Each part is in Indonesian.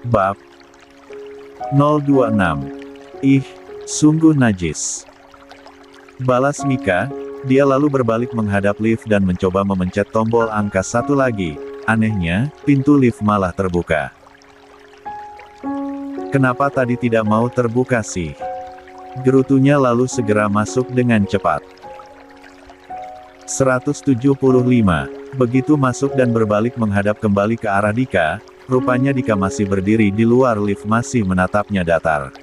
Bab 026. Ih, sungguh najis. Balas Mika. Dia lalu berbalik menghadap lift dan mencoba memencet tombol angka 1 lagi. Anehnya, pintu lift malah terbuka. Kenapa tadi tidak mau terbuka sih? Gerutunya lalu segera masuk dengan cepat. 175. Begitu masuk dan berbalik menghadap kembali ke arah Dika, rupanya Dika masih berdiri di luar lift masih menatapnya datar.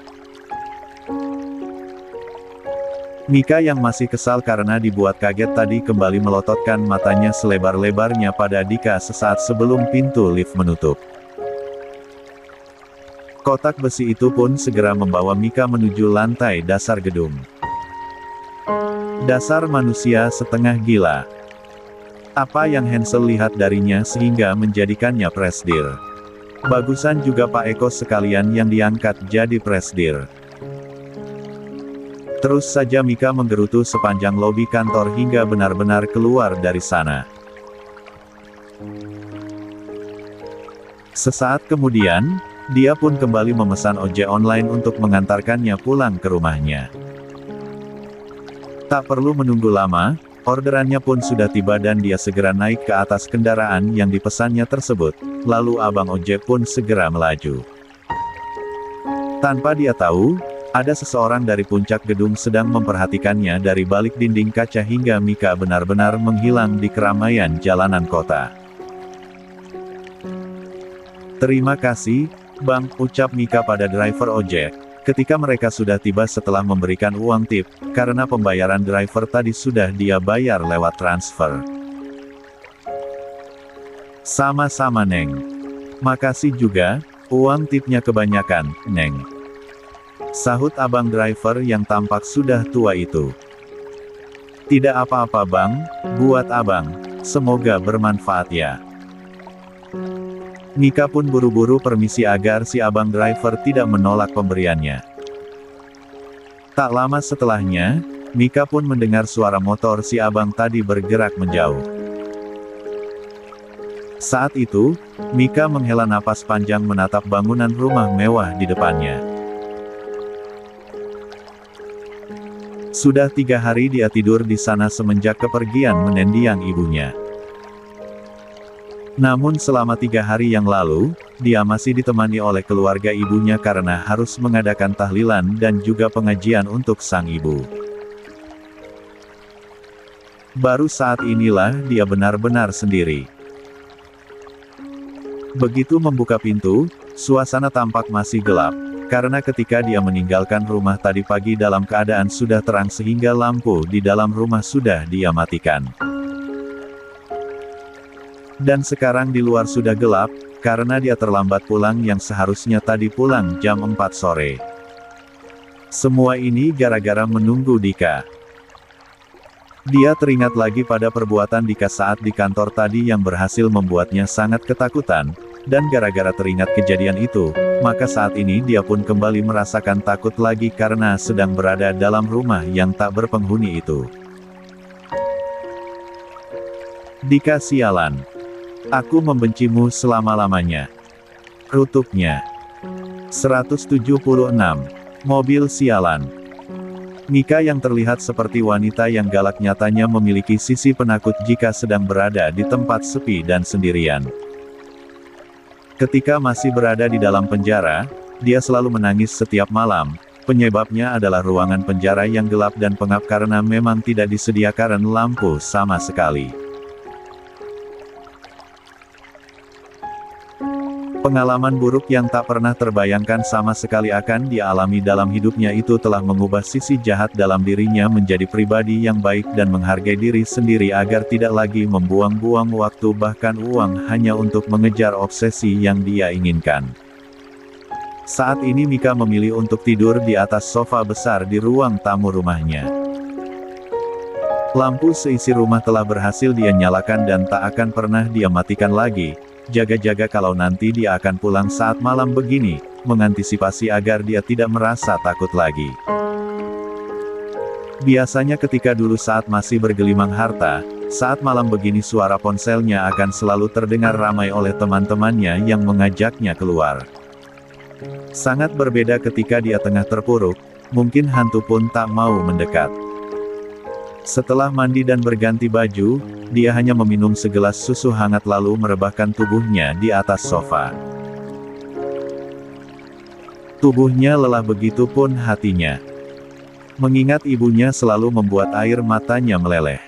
Mika yang masih kesal karena dibuat kaget tadi kembali melototkan matanya selebar-lebarnya pada Dika sesaat sebelum pintu lift menutup. Kotak besi itu pun segera membawa Mika menuju lantai dasar gedung. Dasar manusia setengah gila. Apa yang Hansel lihat darinya sehingga menjadikannya presdir? Bagusan juga Pak Eko sekalian yang diangkat jadi presdir. Terus saja Mika menggerutu sepanjang lobi kantor hingga benar-benar keluar dari sana. Sesaat kemudian, dia pun kembali memesan ojek online untuk mengantarkannya pulang ke rumahnya. Tak perlu menunggu lama, orderannya pun sudah tiba dan dia segera naik ke atas kendaraan yang dipesannya tersebut, lalu abang ojek pun segera melaju. Tanpa dia tahu, ada seseorang dari puncak gedung sedang memperhatikannya dari balik dinding kaca hingga Mika benar-benar menghilang di keramaian jalanan kota. Terima kasih, Bang, ucap Mika pada driver ojek, ketika mereka sudah tiba setelah memberikan uang tip, karena pembayaran driver tadi sudah dia bayar lewat transfer. Sama-sama Neng. Makasih juga, uang tipnya kebanyakan, Neng. Sahut abang driver yang tampak sudah tua itu. Tidak apa-apa Bang, buat abang, semoga bermanfaat ya. Mika pun buru-buru permisi agar si abang driver tidak menolak pemberiannya. Tak lama setelahnya, Mika pun mendengar suara motor si abang tadi bergerak menjauh. Saat itu, Mika menghela napas panjang menatap bangunan rumah mewah di depannya. Sudah 3 hari dia tidur di sana semenjak kepergian mendiang ibunya. Namun selama 3 hari yang lalu, dia masih ditemani oleh keluarga ibunya karena harus mengadakan tahlilan dan juga pengajian untuk sang ibu. Baru saat inilah dia benar-benar sendiri. Begitu membuka pintu, suasana tampak masih gelap, karena ketika dia meninggalkan rumah tadi pagi dalam keadaan sudah terang sehingga lampu di dalam rumah sudah dia matikan. Dan sekarang di luar sudah gelap, karena dia terlambat pulang yang seharusnya tadi pulang jam 4 sore. Semua ini gara-gara menunggu Dika. Dia teringat lagi pada perbuatan Dika saat di kantor tadi yang berhasil membuatnya sangat ketakutan, dan gara-gara teringat kejadian itu, maka saat ini dia pun kembali merasakan takut lagi karena sedang berada dalam rumah yang tak berpenghuni itu. Dika sialan. Aku membencimu selama-lamanya. Rutuknya. 176. Mobil sialan. Mika yang terlihat seperti wanita yang galak nyatanya memiliki sisi penakut jika sedang berada di tempat sepi dan sendirian. Ketika masih berada di dalam penjara, dia selalu menangis setiap malam. Penyebabnya adalah ruangan penjara yang gelap dan pengap karena memang tidak disediakan lampu sama sekali. Pengalaman buruk yang tak pernah terbayangkan sama sekali akan dia alami dalam hidupnya itu telah mengubah sisi jahat dalam dirinya menjadi pribadi yang baik dan menghargai diri sendiri agar tidak lagi membuang-buang waktu bahkan uang hanya untuk mengejar obsesi yang dia inginkan. Saat ini Mika memilih untuk tidur di atas sofa besar di ruang tamu rumahnya. Lampu seisi rumah telah berhasil dia nyalakan dan tak akan pernah dia matikan lagi. Jaga-jaga kalau nanti dia akan pulang saat malam begini, mengantisipasi agar dia tidak merasa takut lagi. Biasanya ketika dulu saat masih bergelimang harta, saat malam begini suara ponselnya akan selalu terdengar ramai oleh teman-temannya yang mengajaknya keluar. Sangat berbeda ketika dia tengah terpuruk, mungkin hantu pun tak mau mendekat. Setelah mandi dan berganti baju, dia hanya meminum segelas susu hangat lalu merebahkan tubuhnya di atas sofa. Tubuhnya lelah, begitu pun hatinya. Mengingat ibunya selalu membuat air matanya meleleh.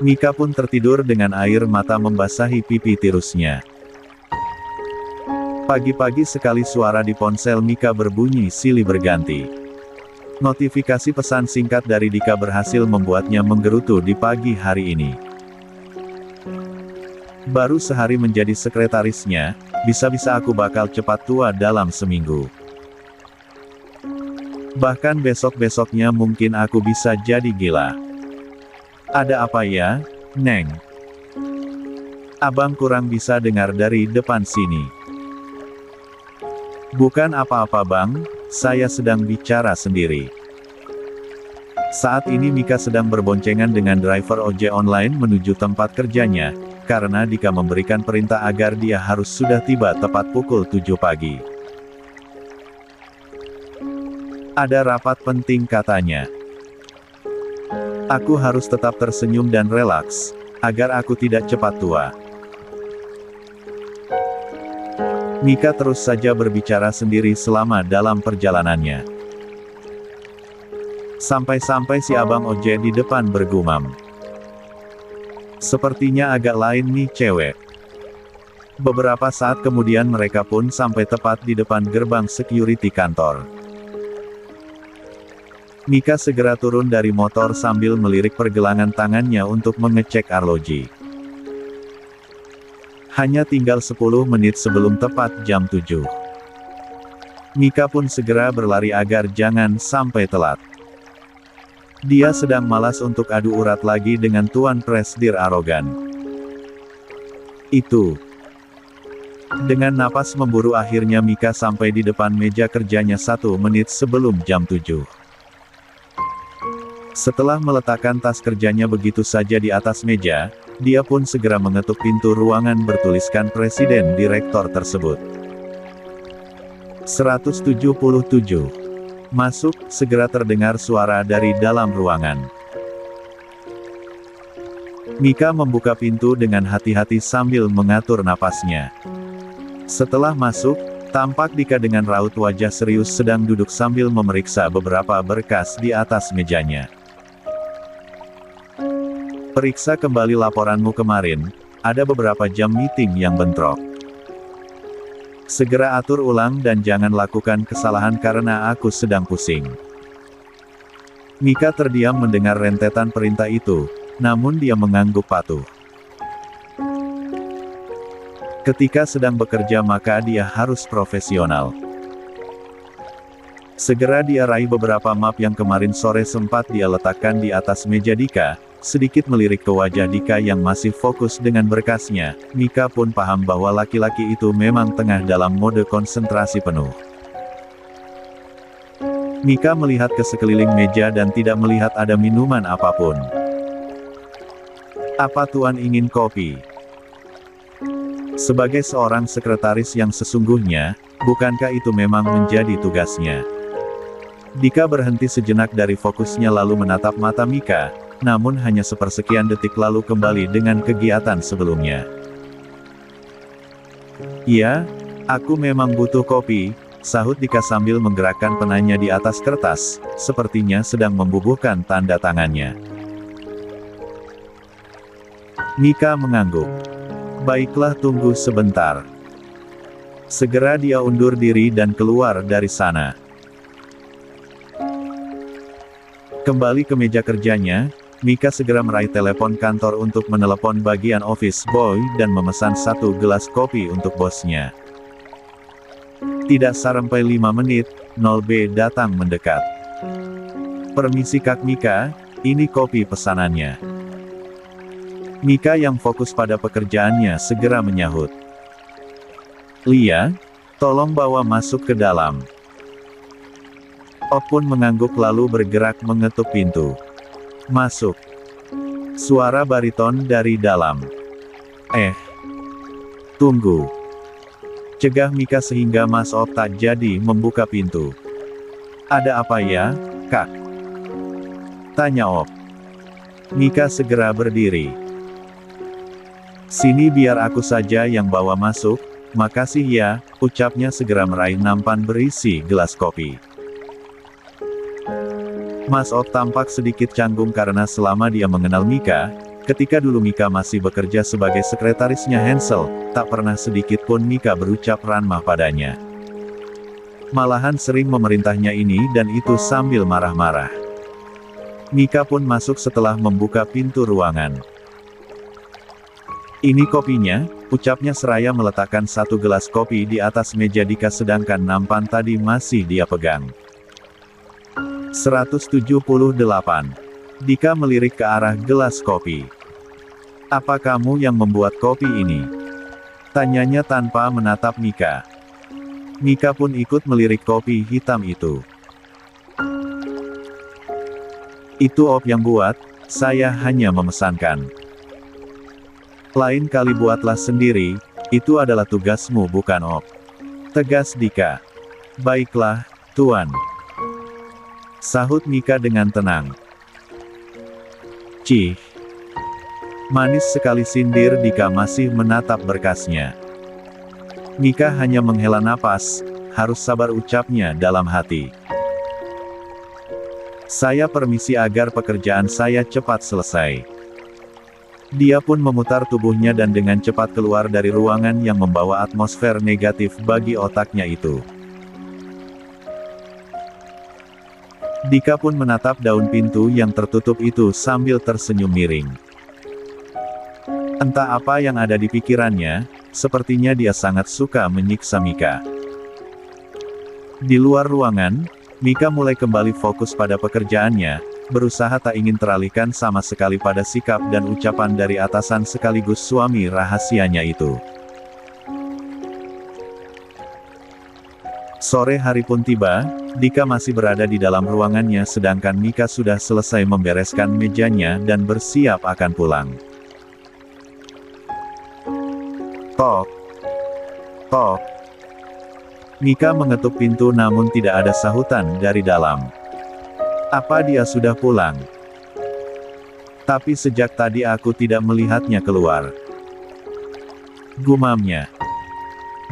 Mika pun tertidur dengan air mata membasahi pipi tirusnya. Pagi-pagi sekali suara di ponsel Mika berbunyi silih berganti. Notifikasi pesan singkat dari Dika berhasil membuatnya menggerutu di pagi hari ini. Baru sehari menjadi sekretarisnya, bisa-bisa aku bakal cepat tua dalam seminggu. Bahkan besok-besoknya mungkin aku bisa jadi gila. Ada apa ya, Neng? Abang kurang bisa dengar dari depan sini. Bukan apa-apa bang, saya sedang bicara sendiri. Saat ini Mika sedang berboncengan dengan driver ojek online menuju tempat kerjanya, karena Dika memberikan perintah agar dia harus sudah tiba tepat pukul 7 pagi. Ada rapat penting katanya. Aku harus tetap tersenyum dan relaks, agar aku tidak cepat tua. Mika terus saja berbicara sendiri selama dalam perjalanannya. Sampai-sampai si abang ojek di depan bergumam. Sepertinya agak lain nih cewek. Beberapa saat kemudian mereka pun sampai tepat di depan gerbang security kantor. Mika segera turun dari motor sambil melirik pergelangan tangannya untuk mengecek arloji. Hanya tinggal 10 menit sebelum tepat jam 7. Mika pun segera berlari agar jangan sampai telat. Dia sedang malas untuk adu urat lagi dengan Tuan Presdir arogan. Itu. Dengan napas memburu akhirnya Mika sampai di depan meja kerjanya 1 menit sebelum jam 7. Setelah meletakkan tas kerjanya begitu saja di atas meja, dia pun segera mengetuk pintu ruangan bertuliskan Presiden Direktor tersebut. 177. Masuk, segera terdengar suara dari dalam ruangan. Mika membuka pintu dengan hati-hati sambil mengatur napasnya. Setelah masuk, tampak Dika dengan raut wajah serius sedang duduk sambil memeriksa beberapa berkas di atas mejanya. Periksa kembali laporanmu kemarin, ada beberapa jam meeting yang bentrok. Segera atur ulang dan jangan lakukan kesalahan karena aku sedang pusing. Mika terdiam mendengar rentetan perintah itu, namun dia mengangguk patuh. Ketika sedang bekerja maka dia harus profesional. Segera dia raih beberapa map yang kemarin sore sempat dia letakkan di atas meja Dika. Sedikit melirik ke wajah Dika yang masih fokus dengan berkasnya, Mika pun paham bahwa laki-laki itu memang tengah dalam mode konsentrasi penuh. Mika melihat ke sekeliling meja dan tidak melihat ada minuman apapun. Apa Tuan ingin kopi? Sebagai seorang sekretaris yang sesungguhnya, bukankah itu memang menjadi tugasnya? Dika berhenti sejenak dari fokusnya lalu menatap mata Mika. Namun hanya sepersekian detik lalu kembali dengan kegiatan sebelumnya. Iya, aku memang butuh kopi, sahut Dika sambil menggerakkan penanya di atas kertas, sepertinya sedang membubuhkan tanda tangannya. Mika mengangguk. Baiklah, tunggu sebentar. Segera dia undur diri dan keluar dari sana. Kembali ke meja kerjanya, Mika segera meraih telepon kantor untuk menelepon bagian office boy dan memesan 1 gelas kopi untuk bosnya. Tidak sampai 5 menit, 0B datang mendekat. Permisi Kak Mika, ini kopi pesanannya. Mika yang fokus pada pekerjaannya segera menyahut. Lia, tolong bawa masuk ke dalam. Ok pun mengangguk lalu bergerak mengetuk pintu. Masuk. Suara bariton dari dalam. Tunggu. Cegah Mika sehingga Mas Op tak jadi membuka pintu. "Ada apa ya, Kak?" tanya Op. Mika segera berdiri. "Sini biar aku saja yang bawa masuk." "Makasih ya," ucapnya segera meraih nampan berisi gelas kopi. Mas Op tampak sedikit canggung karena selama dia mengenal Mika, ketika dulu Mika masih bekerja sebagai sekretarisnya Hansel, tak pernah sedikit pun Mika berucap ramah padanya. Malahan sering memerintahnya ini dan itu sambil marah-marah. Mika pun masuk setelah membuka pintu ruangan. "Ini kopinya," ucapnya seraya meletakkan satu gelas kopi di atas meja Dika sedangkan nampan tadi masih dia pegang. 178. Dika melirik ke arah gelas kopi. "Apa kamu yang membuat kopi ini?" tanyanya tanpa menatap Mika. Mika pun ikut melirik kopi hitam itu. "Itu Op yang buat, saya hanya memesankan." "Lain kali buatlah sendiri, itu adalah tugasmu bukan Op," tegas Dika. "Baiklah, Tuan," sahut Mika dengan tenang. "Cih, manis sekali," sindir Dika masih menatap berkasnya. Mika hanya menghela napas, harus sabar ucapnya dalam hati. "Saya permisi agar pekerjaan saya cepat selesai." Dia pun memutar tubuhnya dan dengan cepat keluar dari ruangan yang membawa atmosfer negatif bagi otaknya itu. Dika pun menatap daun pintu yang tertutup itu sambil tersenyum miring. Entah apa yang ada di pikirannya, sepertinya dia sangat suka menyiksa Mika. Di luar ruangan, Mika mulai kembali fokus pada pekerjaannya, berusaha tak ingin teralihkan sama sekali pada sikap dan ucapan dari atasan sekaligus suami rahasianya itu. Sore hari pun tiba, Dika masih berada di dalam ruangannya sedangkan Mika sudah selesai membereskan mejanya dan bersiap akan pulang. Tok. Tok. Mika mengetuk pintu namun tidak ada sahutan dari dalam. Apa dia sudah pulang? Tapi sejak tadi aku tidak melihatnya keluar. Gumamnya.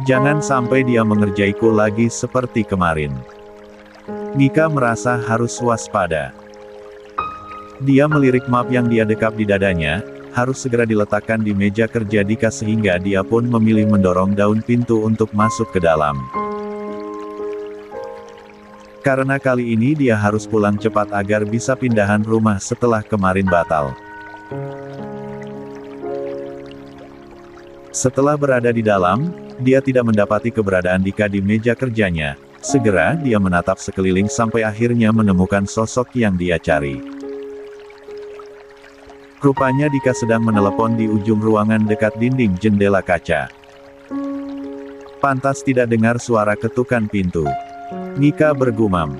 Jangan sampai dia mengerjaiku lagi seperti kemarin. Mika merasa harus waspada. Dia melirik map yang dia dekap di dadanya, harus segera diletakkan di meja kerja Dika sehingga dia pun memilih mendorong daun pintu untuk masuk ke dalam. Karena kali ini dia harus pulang cepat agar bisa pindahan rumah setelah kemarin batal. Setelah berada di dalam, dia tidak mendapati keberadaan Dika di meja kerjanya. Segera dia menatap sekeliling sampai akhirnya menemukan sosok yang dia cari. Rupanya Dika sedang menelepon di ujung ruangan dekat dinding jendela kaca. Pantas tidak dengar suara ketukan pintu. Mika bergumam.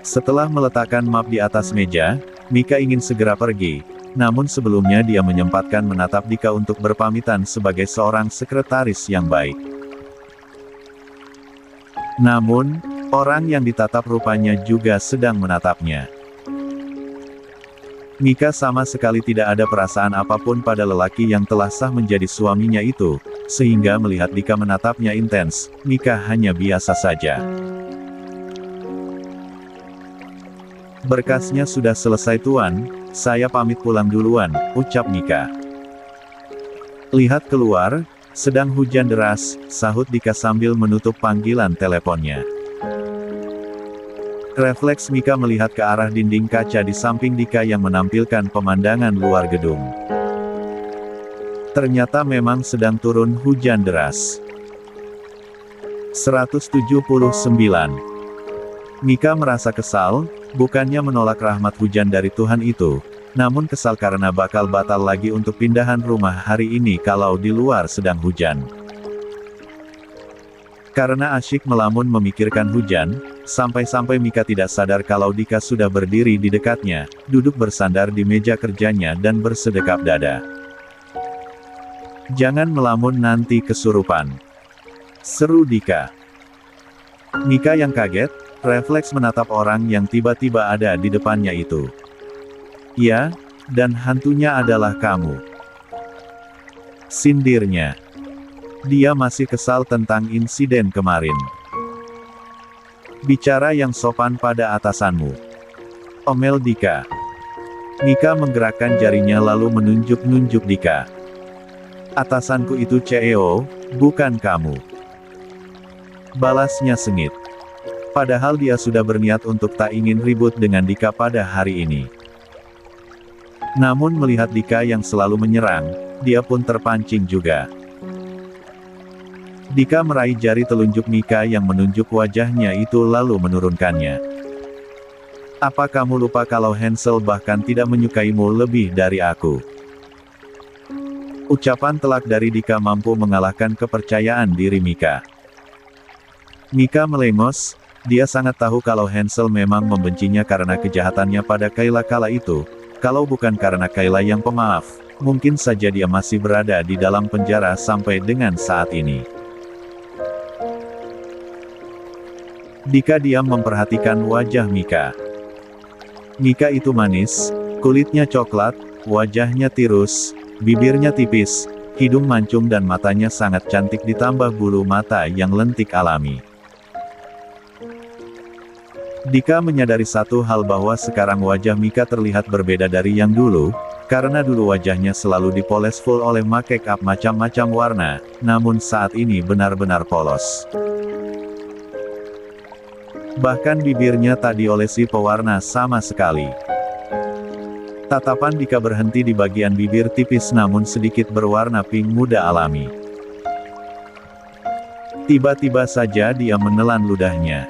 Setelah meletakkan map di atas meja, Mika ingin segera pergi. Namun sebelumnya dia menyempatkan menatap Dika untuk berpamitan sebagai seorang sekretaris yang baik. Namun, orang yang ditatap rupanya juga sedang menatapnya. Mika sama sekali tidak ada perasaan apapun pada lelaki yang telah sah menjadi suaminya itu, sehingga melihat Dika menatapnya intens, Mika hanya biasa saja. Berkasnya sudah selesai Tuan, saya pamit pulang duluan, ucap Mika. Lihat keluar, sedang hujan deras, sahut Dika sambil menutup panggilan teleponnya. Refleks Mika melihat ke arah dinding kaca di samping Dika yang menampilkan pemandangan luar gedung. Ternyata memang sedang turun hujan deras. 179. Mika merasa kesal, bukannya menolak rahmat hujan dari Tuhan itu, namun kesal karena bakal batal lagi untuk pindahan rumah hari ini kalau di luar sedang hujan. Karena asyik melamun memikirkan hujan, sampai-sampai Mika tidak sadar kalau Dika sudah berdiri di dekatnya, duduk bersandar di meja kerjanya dan bersedekap dada. Jangan melamun nanti kesurupan. Seru Dika. Mika yang kaget, refleks menatap orang yang tiba-tiba ada di depannya itu. Ya, dan hantunya adalah kamu. Sindirnya. Dia masih kesal tentang insiden kemarin. Bicara yang sopan pada atasanmu. Omel Dika. Mika menggerakkan jarinya lalu menunjuk-nunjuk Dika. Atasanku itu CEO, bukan kamu. Balasnya sengit. Padahal dia sudah berniat untuk tak ingin ribut dengan Dika pada hari ini. Namun melihat Dika yang selalu menyerang, dia pun terpancing juga. Dika meraih jari telunjuk Mika yang menunjuk wajahnya itu lalu menurunkannya. Apa kamu lupa kalau Hansel bahkan tidak menyukaimu lebih dari aku? Ucapan telak dari Dika mampu mengalahkan kepercayaan diri Mika. Mika melengos, dia sangat tahu kalau Hansel memang membencinya karena kejahatannya pada Kayla kala itu. Kalau bukan karena Kayla yang pemaaf, mungkin saja dia masih berada di dalam penjara sampai dengan saat ini. Dika diam memperhatikan wajah Mika. Mika itu manis, kulitnya coklat, wajahnya tirus, bibirnya tipis, hidung mancung dan matanya sangat cantik ditambah bulu mata yang lentik alami. Dika menyadari satu hal bahwa sekarang wajah Mika terlihat berbeda dari yang dulu, karena dulu wajahnya selalu dipoles full oleh make up macam-macam warna, namun saat ini benar-benar polos. Bahkan bibirnya tak diolesi pewarna sama sekali. Tatapan Dika berhenti di bagian bibir tipis namun sedikit berwarna pink muda alami. Tiba-tiba saja dia menelan ludahnya.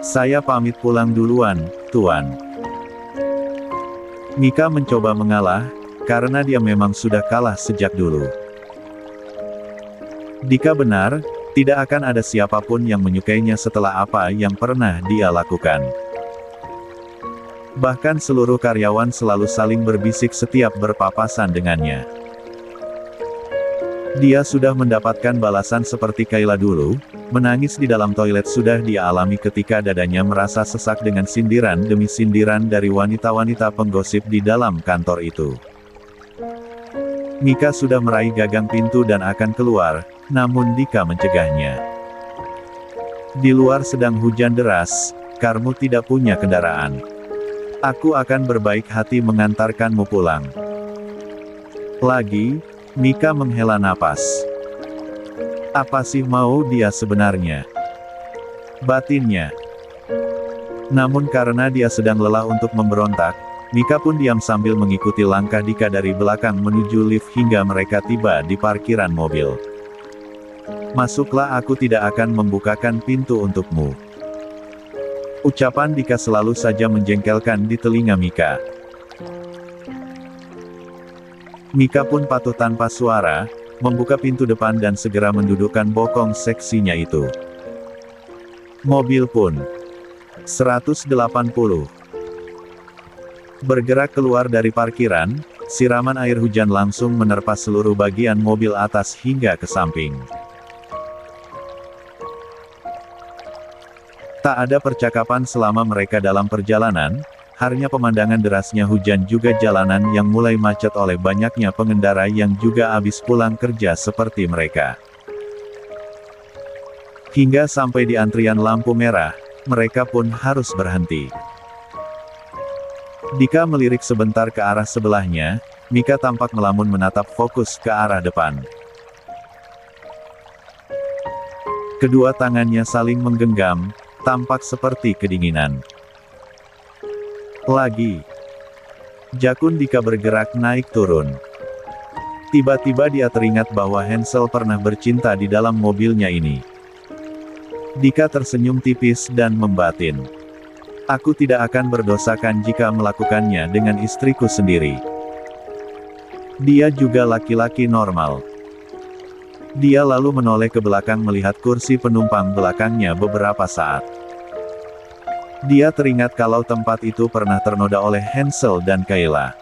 Saya pamit pulang duluan, Tuan. Mika mencoba mengalah, karena dia memang sudah kalah sejak dulu. Dika benar, tidak akan ada siapapun yang menyukainya setelah apa yang pernah dia lakukan. Bahkan seluruh karyawan selalu saling berbisik setiap berpapasan dengannya. Dia sudah mendapatkan balasan seperti Kayla dulu, menangis di dalam toilet sudah dia alami ketika dadanya merasa sesak dengan sindiran demi sindiran dari wanita-wanita penggosip di dalam kantor itu. Mika sudah meraih gagang pintu dan akan keluar, namun Dika mencegahnya. Di luar sedang hujan deras, kamu tidak punya kendaraan. Aku akan berbaik hati mengantarkanmu pulang. Lagi, Mika menghela napas. Apa sih mau dia sebenarnya? Batinnya. Namun karena dia sedang lelah untuk memberontak, Mika pun diam sambil mengikuti langkah Dika dari belakang menuju lift hingga mereka tiba di parkiran mobil. Masuklah, aku tidak akan membukakan pintu untukmu. Ucapan Dika selalu saja menjengkelkan di telinga Mika. Mika pun patuh tanpa suara, membuka pintu depan dan segera mendudukkan bokong seksinya itu. Mobil pun 180 bergerak keluar dari parkiran, siraman air hujan langsung menerpa seluruh bagian mobil atas hingga ke samping. Tak ada percakapan selama mereka dalam perjalanan, hanya pemandangan derasnya hujan juga jalanan yang mulai macet oleh banyaknya pengendara yang juga habis pulang kerja seperti mereka. Hingga sampai di antrian lampu merah, mereka pun harus berhenti. Dika melirik sebentar ke arah sebelahnya, Mika tampak melamun menatap fokus ke arah depan. Kedua tangannya saling menggenggam, tampak seperti kedinginan. Lagi. Jakun Dika bergerak naik turun. Tiba-tiba dia teringat bahwa Hansel pernah bercinta di dalam mobilnya ini. Dika tersenyum tipis dan membatin. Aku tidak akan berdosakan jika melakukannya dengan istriku sendiri. Dia juga laki-laki normal. Dia lalu menoleh ke belakang melihat kursi penumpang belakangnya beberapa saat. Dia teringat kalau tempat itu pernah ternoda oleh Hansel dan Kayla.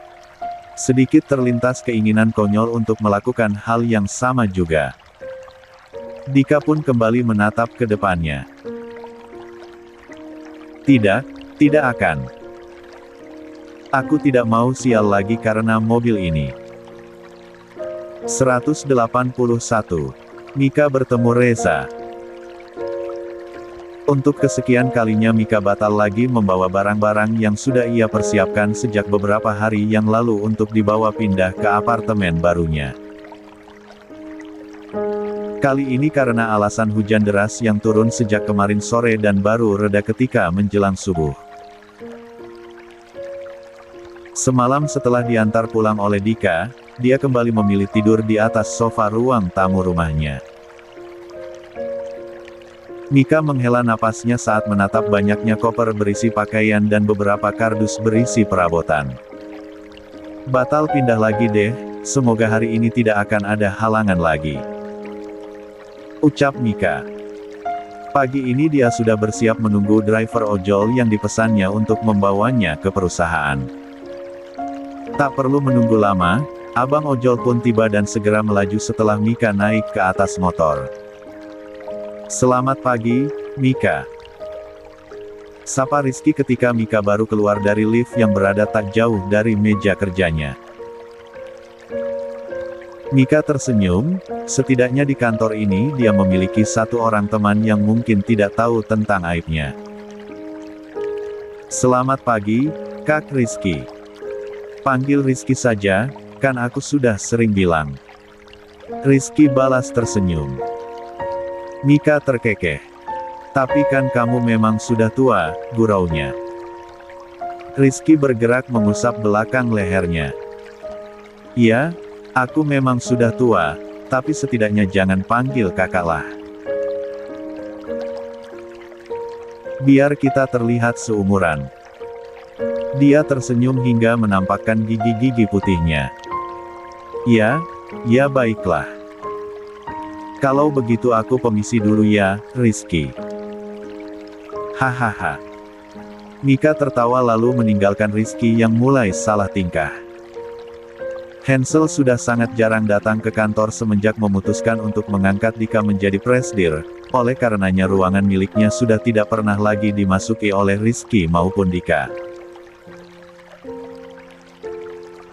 Sedikit terlintas keinginan konyol untuk melakukan hal yang sama juga. Dika pun kembali menatap ke depannya. Tidak, tidak akan. Aku tidak mau sial lagi karena mobil ini. 181. Mika bertemu Reza. Untuk kesekian kalinya Mika batal lagi membawa barang-barang yang sudah ia persiapkan sejak beberapa hari yang lalu untuk dibawa pindah ke apartemen barunya. Kali ini karena alasan hujan deras yang turun sejak kemarin sore dan baru reda ketika menjelang subuh. Semalam setelah diantar pulang oleh Dika, dia kembali memilih tidur di atas sofa ruang tamu rumahnya. Mika menghela napasnya saat menatap banyaknya koper berisi pakaian dan beberapa kardus berisi perabotan. Batal pindah lagi deh, semoga hari ini tidak akan ada halangan lagi, ucap Mika. Pagi ini dia sudah bersiap menunggu driver ojol yang dipesannya untuk membawanya ke perusahaan. Tak perlu menunggu lama, abang ojol pun tiba dan segera melaju setelah Mika naik ke atas motor. Selamat pagi, Mika. Sapa Rizky ketika Mika baru keluar dari lift yang berada tak jauh dari meja kerjanya. Mika tersenyum, setidaknya di kantor ini dia memiliki satu orang teman yang mungkin tidak tahu tentang aibnya. Selamat pagi, Kak Rizky. Panggil Rizky saja, kan aku sudah sering bilang. Rizky balas tersenyum. Mika terkekeh. Tapi kan kamu memang sudah tua, guraunya. Rizky bergerak mengusap belakang lehernya. Iya, aku memang sudah tua, tapi setidaknya jangan panggil kakak lah. Biar kita terlihat seumuran. Dia tersenyum hingga menampakkan gigi-gigi putihnya. Ya, ya baiklah. Kalau begitu aku permisi dulu ya, Rizky. Hahaha. Mika tertawa lalu meninggalkan Rizky yang mulai salah tingkah. Hansel sudah sangat jarang datang ke kantor semenjak memutuskan untuk mengangkat Dika menjadi presidir, oleh karenanya ruangan miliknya sudah tidak pernah lagi dimasuki oleh Rizky maupun Dika.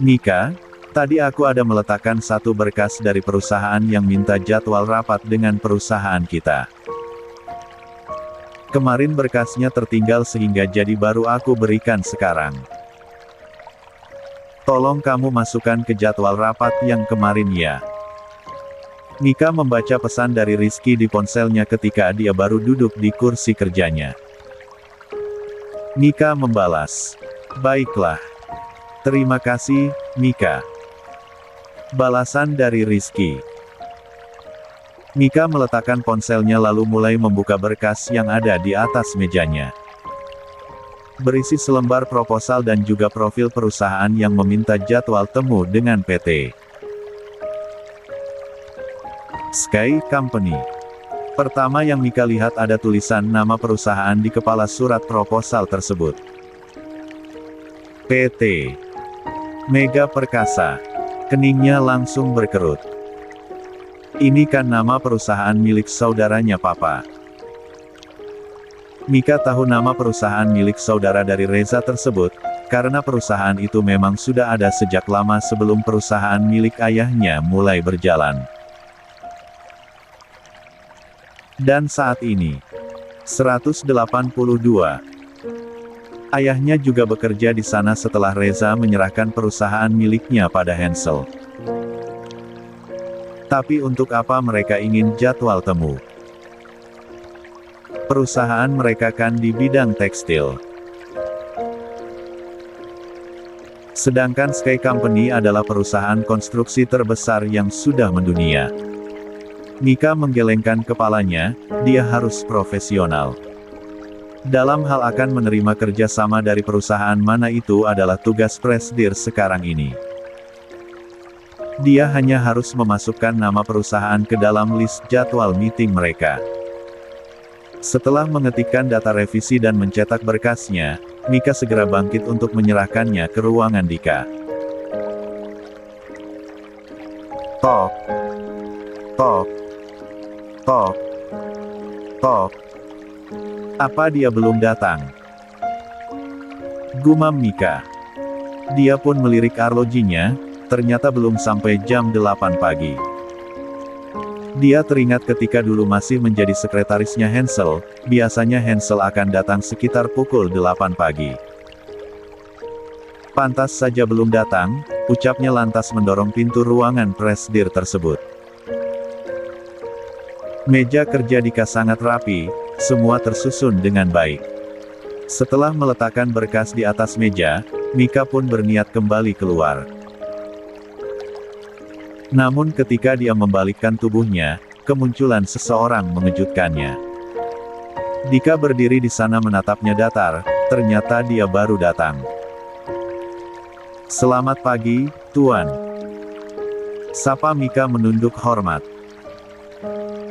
Mika, tadi aku ada meletakkan satu berkas dari perusahaan yang minta jadwal rapat dengan perusahaan kita. Kemarin berkasnya tertinggal sehingga jadi baru aku berikan sekarang. Tolong kamu masukkan ke jadwal rapat yang kemarin ya. Mika membaca pesan dari Rizky di ponselnya ketika dia baru duduk di kursi kerjanya. Mika membalas. Baiklah. Terima kasih, Mika. Balasan dari Rizky. Mika meletakkan ponselnya lalu mulai membuka berkas yang ada di atas mejanya. Berisi selembar proposal dan juga profil perusahaan yang meminta jadwal temu dengan PT Sky Company. Pertama yang Mika lihat ada tulisan nama perusahaan di kepala surat proposal tersebut. PT Mega Perkasa. Keningnya langsung berkerut. Ini kan nama perusahaan milik saudaranya Papa. Mika tahu nama perusahaan milik saudara dari Reza tersebut, karena perusahaan itu memang sudah ada sejak lama sebelum perusahaan milik ayahnya mulai berjalan. Dan saat ini, 182. Ayahnya juga bekerja di sana setelah Reza menyerahkan perusahaan miliknya pada Hansel. Tapi untuk apa mereka ingin jadwal temu? Perusahaan mereka kan di bidang tekstil. Sedangkan Sky Company adalah perusahaan konstruksi terbesar yang sudah mendunia. Mika menggelengkan kepalanya, dia harus profesional. Dalam hal akan menerima kerja sama dari perusahaan mana itu adalah tugas presidir sekarang ini. Dia hanya harus memasukkan nama perusahaan ke dalam list jadwal meeting mereka. Setelah mengetikkan data revisi dan mencetak berkasnya, Mika segera bangkit untuk menyerahkannya ke ruangan Dika. Tok. Tok. Tok. Tok. Apa dia belum datang? Gumam Mika. Dia pun melirik arlojinya, ternyata belum sampai jam 8 pagi. Dia teringat ketika dulu masih menjadi sekretarisnya Hansel, biasanya Hansel akan datang sekitar pukul 8 pagi. Pantas saja belum datang, ucapnya lantas mendorong pintu ruangan presidir tersebut. Meja kerja Dika sangat rapi, semua tersusun dengan baik. Setelah meletakkan berkas di atas meja, Mika pun berniat kembali keluar. Namun ketika dia membalikkan tubuhnya, kemunculan seseorang mengejutkannya. Dika berdiri di sana menatapnya datar, ternyata dia baru datang. "Selamat pagi, Tuan." Sapa Mika menunduk hormat.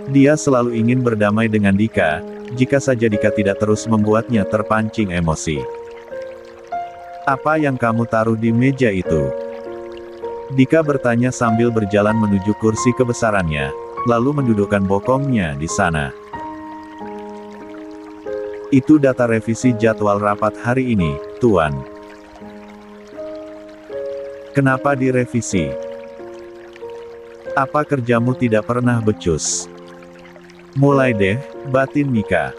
Dia selalu ingin berdamai dengan Dika, jika saja Dika tidak terus membuatnya terpancing emosi. "Apa yang kamu taruh di meja itu?" Dika bertanya sambil berjalan menuju kursi kebesarannya, lalu mendudukkan bokongnya di sana. "Itu data revisi jadwal rapat hari ini, Tuan." "Kenapa direvisi? Apa kerjamu tidak pernah becus?" "Mulai deh," batin Mika.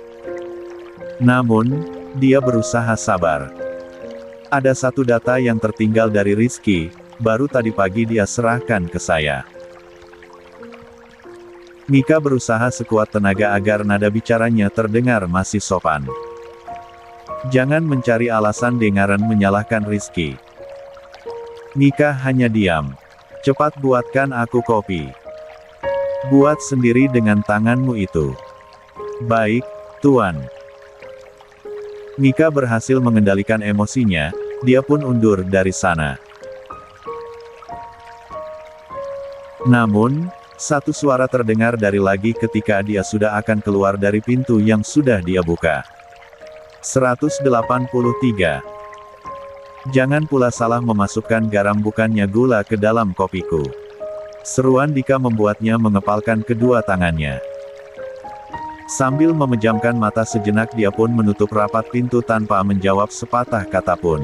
Namun, dia berusaha sabar. "Ada satu data yang tertinggal dari Rizky, baru tadi pagi dia serahkan ke saya." Mika berusaha sekuat tenaga agar nada bicaranya terdengar masih sopan. "Jangan mencari alasan dengaran menyalahkan Rizky." Mika hanya diam. "Cepat buatkan aku kopi." "Buat sendiri dengan tanganmu itu." "Baik, Tuan." Mika berhasil mengendalikan emosinya, dia pun undur dari sana. Namun, satu suara terdengar dari lagi ketika dia sudah akan keluar dari pintu yang sudah dia buka. 183. "Jangan pula salah memasukkan garam bukannya gula ke dalam kopiku." Seruan Dika membuatnya mengepalkan kedua tangannya. Sambil memejamkan mata sejenak dia pun menutup rapat pintu tanpa menjawab sepatah kata pun.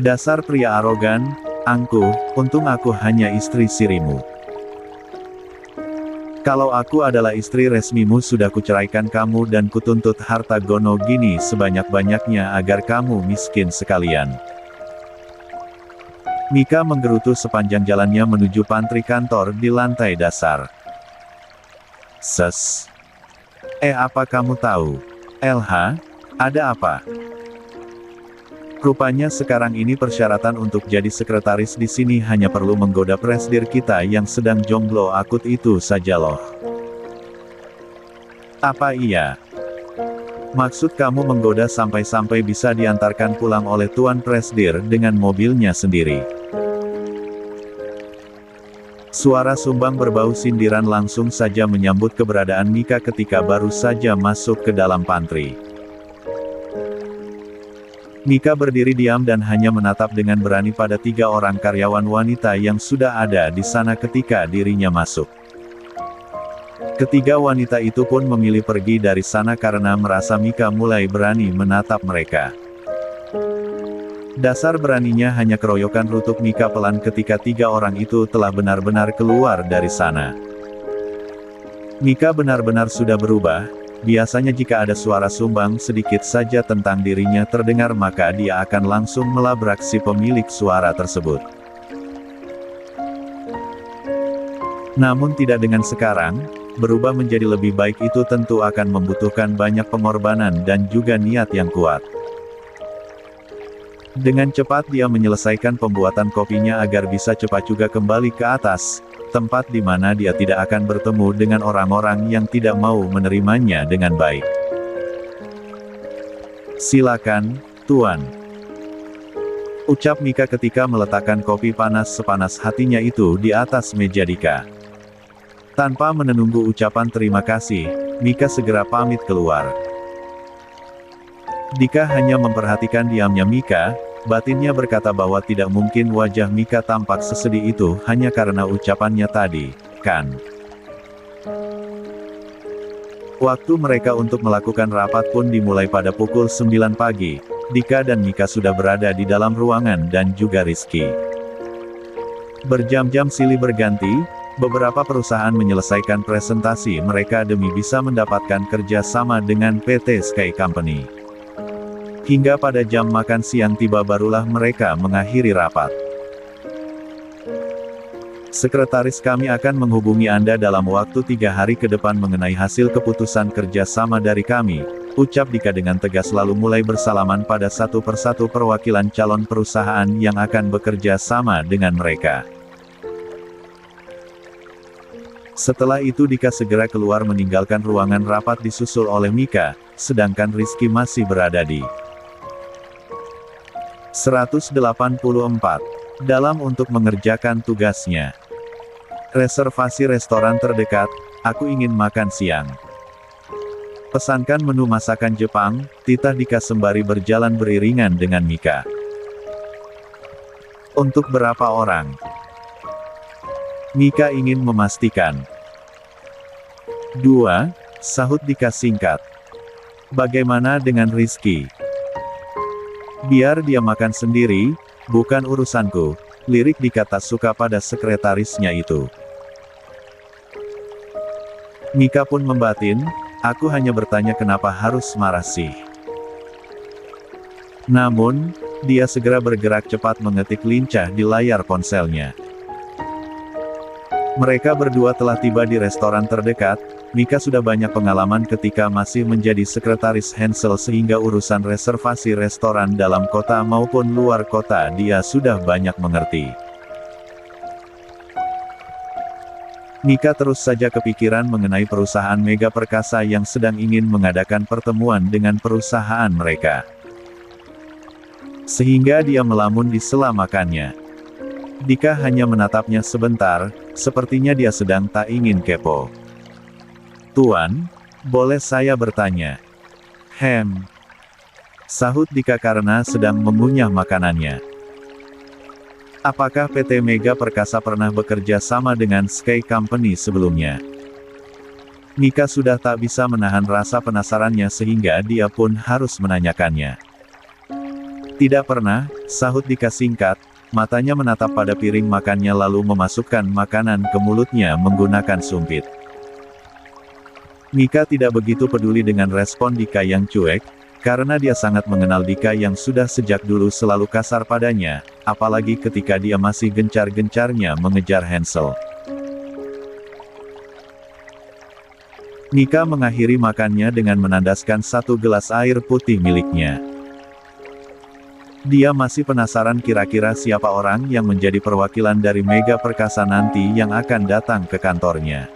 "Dasar pria arogan, angkuh, untung aku hanya istri sirimu. Kalau aku adalah istri resmimu sudah kuceraikan kamu dan kutuntut harta gono gini sebanyak-banyaknya agar kamu miskin sekalian." Mika menggerutu sepanjang jalannya menuju pantry kantor di lantai dasar. "Ses. Apa kamu tahu? LH, ada apa?" "Rupanya sekarang ini persyaratan untuk jadi sekretaris di sini hanya perlu menggoda presidir kita yang sedang jomblo akut itu saja loh." "Apa iya? Maksud kamu menggoda sampai-sampai bisa diantarkan pulang oleh Tuan Presidir dengan mobilnya sendiri?" Suara sumbang berbau sindiran langsung saja menyambut keberadaan Mika ketika baru saja masuk ke dalam pantry. Mika berdiri diam dan hanya menatap dengan berani pada 3 orang karyawan wanita yang sudah ada di sana ketika dirinya masuk. Ketiga wanita itu pun memilih pergi dari sana karena merasa Mika mulai berani menatap mereka. Dasar beraninya hanya keroyokan lutut Mika pelan ketika 3 orang itu telah benar-benar keluar dari sana. Mika benar-benar sudah berubah. Biasanya jika ada suara sumbang sedikit saja tentang dirinya terdengar maka dia akan langsung melabrak si pemilik suara tersebut. Namun tidak dengan sekarang, berubah menjadi lebih baik itu tentu akan membutuhkan banyak pengorbanan dan juga niat yang kuat. Dengan cepat dia menyelesaikan pembuatan kopinya agar bisa cepat juga kembali ke atas, tempat di mana dia tidak akan bertemu dengan orang-orang yang tidak mau menerimanya dengan baik. "Silakan, Tuan," ucap Mika ketika meletakkan kopi panas sepanas hatinya itu di atas meja Dika. Tanpa menunggu ucapan terima kasih, Mika segera pamit keluar. Dika hanya memperhatikan diamnya Mika. Batinnya berkata bahwa tidak mungkin wajah Mika tampak sesedih itu hanya karena ucapannya tadi. kan? Waktu mereka untuk melakukan rapat pun dimulai pada pukul 9 pagi. Dika dan Mika sudah berada di dalam ruangan dan juga Rizky. Berjam-jam silih berganti, beberapa perusahaan menyelesaikan presentasi mereka demi bisa mendapatkan kerja sama dengan PT Sky Company. Hingga pada jam makan siang tiba barulah mereka mengakhiri rapat. Sekretaris kami akan menghubungi Anda dalam waktu 3 hari ke depan mengenai hasil keputusan kerja sama dari kami, ucap Dika dengan tegas lalu mulai bersalaman pada satu persatu perwakilan calon perusahaan yang akan bekerja sama dengan mereka. Setelah itu Dika segera keluar meninggalkan ruangan rapat disusul oleh Mika, sedangkan Rizky masih berada di 184. Dalam untuk mengerjakan tugasnya. Reservasi restoran terdekat, aku ingin makan siang. Pesankan menu masakan Jepang, titah Dika sembari berjalan beriringan dengan Mika. Untuk berapa orang? Mika ingin memastikan. 2, sahut Dika singkat. Bagaimana dengan Rizky? Biar dia makan sendiri, bukan urusanku, lirik Dika tak suka pada sekretarisnya itu. Mika pun membatin, aku hanya bertanya kenapa harus marah sih. Namun, dia segera bergerak cepat mengetik lincah di layar ponselnya. Mereka berdua telah tiba di restoran terdekat. Mika sudah banyak pengalaman ketika masih menjadi sekretaris Hansel sehingga urusan reservasi restoran dalam kota maupun luar kota dia sudah banyak mengerti. Mika terus saja kepikiran mengenai perusahaan Mega Perkasa yang sedang ingin mengadakan pertemuan dengan perusahaan mereka. Sehingga dia melamun di sela makannya. Dika hanya menatapnya sebentar, sepertinya dia sedang tak ingin kepo. Tuan, boleh saya bertanya? Sahut Dika karena sedang mengunyah makanannya. Apakah PT Mega Perkasa pernah bekerja sama dengan Sky Company sebelumnya? Mika sudah tak bisa menahan rasa penasarannya sehingga dia pun harus menanyakannya. Tidak pernah, sahut Dika singkat, matanya menatap pada piring makannya lalu memasukkan makanan ke mulutnya menggunakan sumpit. Mika tidak begitu peduli dengan respon Dika yang cuek, karena dia sangat mengenal Dika yang sudah sejak dulu selalu kasar padanya, apalagi ketika dia masih gencar-gencarnya mengejar Hansel. Mika mengakhiri makannya dengan menandaskan satu gelas air putih miliknya. Dia masih penasaran kira-kira siapa orang yang menjadi perwakilan dari Mega Perkasa nanti yang akan datang ke kantornya.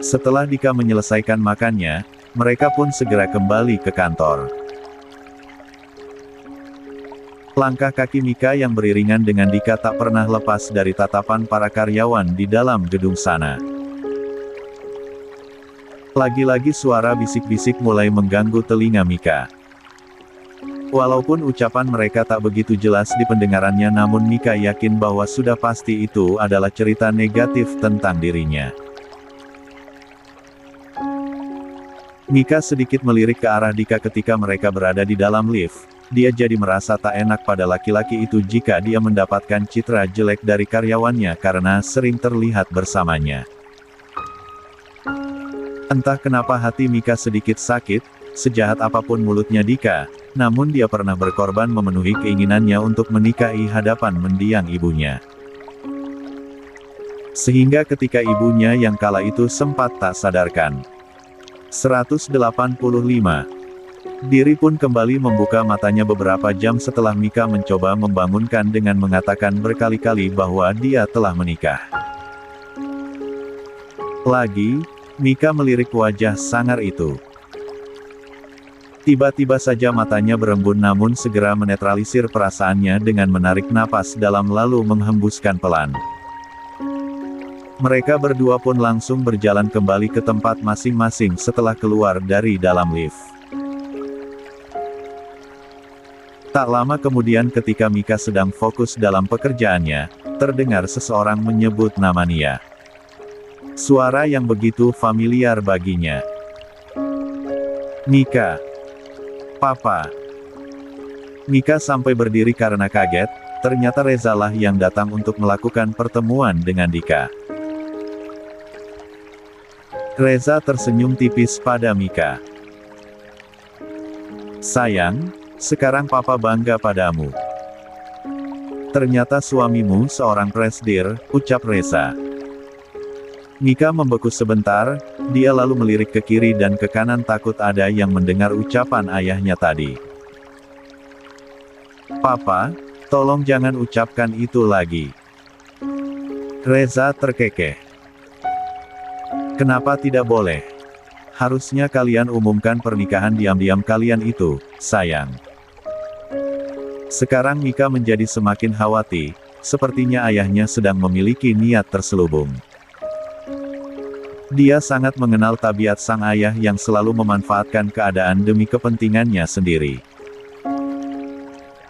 Setelah Dika menyelesaikan makannya, mereka pun segera kembali ke kantor. Langkah kaki Mika yang beriringan dengan Dika tak pernah lepas dari tatapan para karyawan di dalam gedung sana. Lagi-lagi suara bisik-bisik mulai mengganggu telinga Mika. Walaupun ucapan mereka tak begitu jelas di pendengarannya namun Mika yakin bahwa sudah pasti itu adalah cerita negatif tentang dirinya. Mika sedikit melirik ke arah Dika ketika mereka berada di dalam lift. Dia jadi merasa tak enak pada laki-laki itu jika dia mendapatkan citra jelek dari karyawannya karena sering terlihat bersamanya. Entah kenapa hati Mika sedikit sakit, sejahat apapun mulutnya Dika, namun dia pernah berkorban memenuhi keinginannya untuk menikahi hadapan mendiang ibunya. Sehingga ketika ibunya yang kala itu sempat tak sadarkan. 185. Diri pun kembali membuka matanya beberapa jam setelah Mika mencoba membangunkan dengan mengatakan berkali-kali bahwa dia telah menikah. Lagi, Mika melirik wajah sangar itu. Tiba-tiba saja matanya berembun namun segera menetralisir perasaannya dengan menarik napas dalam lalu menghembuskan pelan. Mereka berdua pun langsung berjalan kembali ke tempat masing-masing setelah keluar dari dalam lift. Tak lama kemudian ketika Mika sedang fokus dalam pekerjaannya, terdengar seseorang menyebut nama Nia. Suara yang begitu familiar baginya. Mika. Papa. Mika sampai berdiri karena kaget, ternyata Reza lah yang datang untuk melakukan pertemuan dengan Dika. Reza tersenyum tipis pada Mika. Sayang, sekarang papa bangga padamu. Ternyata suamimu seorang presdir, ucap Reza. Mika membeku sebentar, dia lalu melirik ke kiri dan ke kanan takut ada yang mendengar ucapan ayahnya tadi. Papa, tolong jangan ucapkan itu lagi. Reza terkekeh. Kenapa tidak boleh? Harusnya kalian umumkan pernikahan diam-diam kalian itu, sayang. Sekarang Mika menjadi semakin khawatir, sepertinya ayahnya sedang memiliki niat terselubung. Dia sangat mengenal tabiat sang ayah yang selalu memanfaatkan keadaan demi kepentingannya sendiri.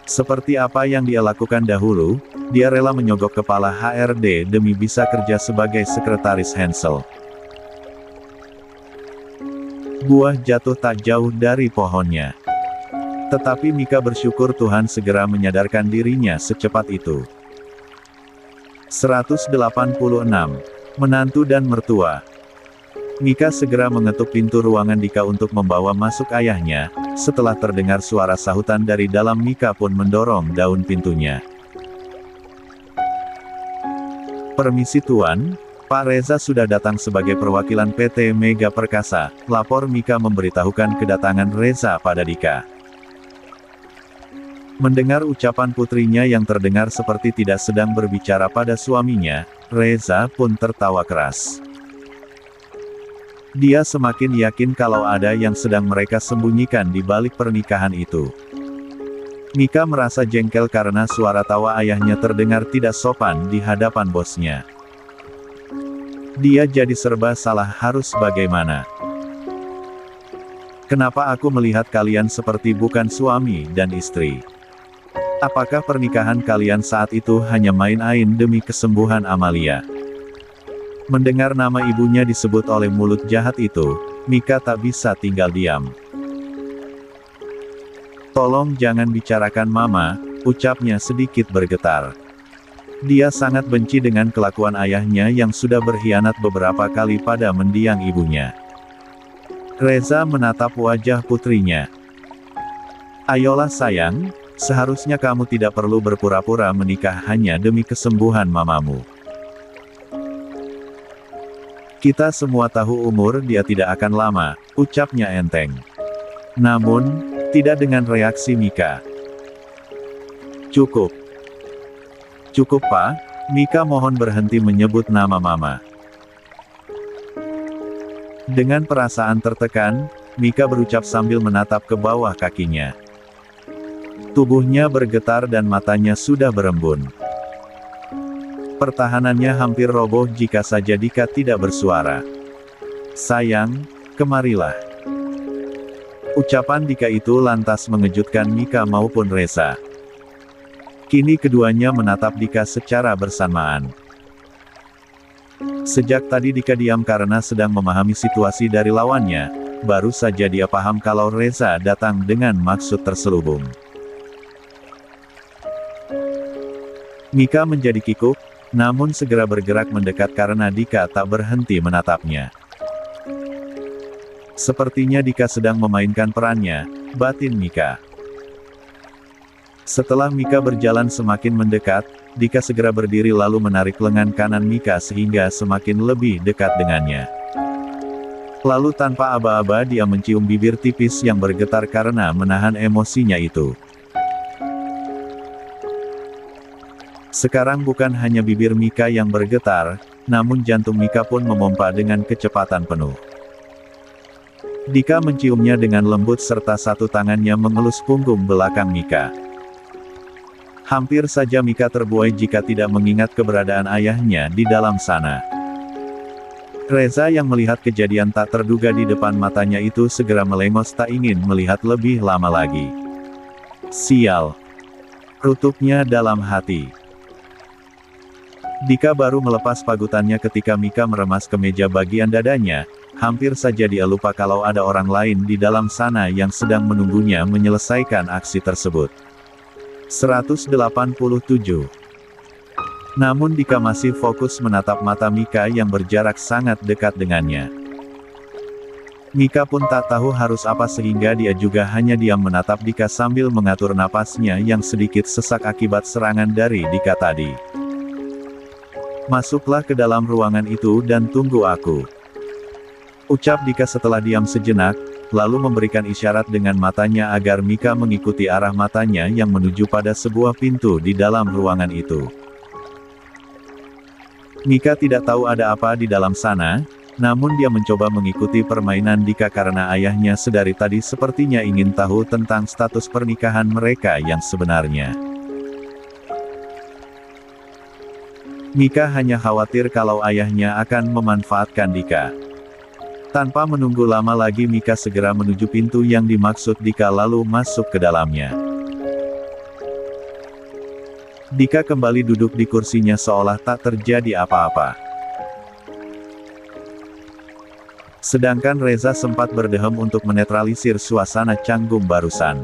Seperti apa yang dia lakukan dahulu, dia rela menyogok kepala HRD demi bisa kerja sebagai sekretaris Hansel. Buah jatuh tak jauh dari pohonnya. Tetapi Mika bersyukur Tuhan segera menyadarkan dirinya secepat itu. 186. Menantu dan mertua. Mika segera mengetuk pintu ruangan Dika untuk membawa masuk ayahnya. Setelah terdengar suara sahutan dari dalam, Mika pun mendorong daun pintunya. Permisi Tuan, Pak Reza sudah datang sebagai perwakilan PT Mega Perkasa, lapor Mika memberitahukan kedatangan Reza pada Dika. Mendengar ucapan putrinya yang terdengar seperti tidak sedang berbicara pada suaminya, Reza pun tertawa keras. Dia semakin yakin kalau ada yang sedang mereka sembunyikan di balik pernikahan itu. Mika merasa jengkel karena suara tawa ayahnya terdengar tidak sopan di hadapan bosnya. Dia jadi serba salah, harus bagaimana? Kenapa aku melihat kalian seperti bukan suami dan istri? Apakah pernikahan kalian saat itu hanya main-main demi kesembuhan Amalia? Mendengar nama ibunya disebut oleh mulut jahat itu, Mika tak bisa tinggal diam. Tolong jangan bicarakan Mama, ucapnya sedikit bergetar. Dia sangat benci dengan kelakuan ayahnya yang sudah berkhianat beberapa kali pada mendiang ibunya. Reza menatap wajah putrinya. Ayolah sayang, seharusnya kamu tidak perlu berpura-pura menikah hanya demi kesembuhan mamamu. Kita semua tahu umur dia tidak akan lama, ucapnya enteng. Namun, tidak dengan reaksi Mika. Cukup. Cukup Pak, Mika mohon berhenti menyebut nama Mama. Dengan perasaan tertekan, Mika berucap sambil menatap ke bawah kakinya. Tubuhnya bergetar dan matanya sudah berembun. Pertahanannya hampir roboh jika saja Dika tidak bersuara. Sayang, kemarilah. Ucapan Dika itu lantas mengejutkan Mika maupun Reza. Kini keduanya menatap Dika secara bersamaan. Sejak tadi Dika diam karena sedang memahami situasi dari lawannya, baru saja dia paham kalau Reza datang dengan maksud terselubung. Mika menjadi kikuk, namun segera bergerak mendekat karena Dika tak berhenti menatapnya. Sepertinya Dika sedang memainkan perannya, batin Mika. Setelah Mika berjalan semakin mendekat, Dika segera berdiri lalu menarik lengan kanan Mika sehingga semakin lebih dekat dengannya. Lalu tanpa aba-aba dia mencium bibir tipis yang bergetar karena menahan emosinya itu. Sekarang bukan hanya bibir Mika yang bergetar, namun jantung Mika pun memompa dengan kecepatan penuh. Dika menciumnya dengan lembut serta satu tangannya mengelus punggung belakang Mika. Hampir saja Mika terbuai jika tidak mengingat keberadaan ayahnya di dalam sana. Reza yang melihat kejadian tak terduga di depan matanya itu segera melengos tak ingin melihat lebih lama lagi. Sial. Rutuknya dalam hati. Dika baru melepas pagutannya ketika Mika meremas ke meja bagian dadanya, hampir saja dia lupa kalau ada orang lain di dalam sana yang sedang menunggunya menyelesaikan aksi tersebut. 187. Namun Dika masih fokus menatap mata Mika yang berjarak sangat dekat dengannya. Mika pun tak tahu harus apa sehingga dia juga hanya diam menatap Dika sambil mengatur napasnya yang sedikit sesak akibat serangan dari Dika tadi. Masuklah ke dalam ruangan itu dan tunggu aku. Ucap Dika setelah diam sejenak, lalu memberikan isyarat dengan matanya agar Mika mengikuti arah matanya yang menuju pada sebuah pintu di dalam ruangan itu. Mika tidak tahu ada apa di dalam sana, namun dia mencoba mengikuti permainan Dika karena ayahnya sedari tadi sepertinya ingin tahu tentang status pernikahan mereka yang sebenarnya. Mika hanya khawatir kalau ayahnya akan memanfaatkan Dika. Tanpa menunggu lama lagi Mika segera menuju pintu yang dimaksud Dika lalu masuk ke dalamnya. Dika kembali duduk di kursinya seolah tak terjadi apa-apa. Sedangkan Reza sempat berdehem untuk menetralisir suasana canggung barusan.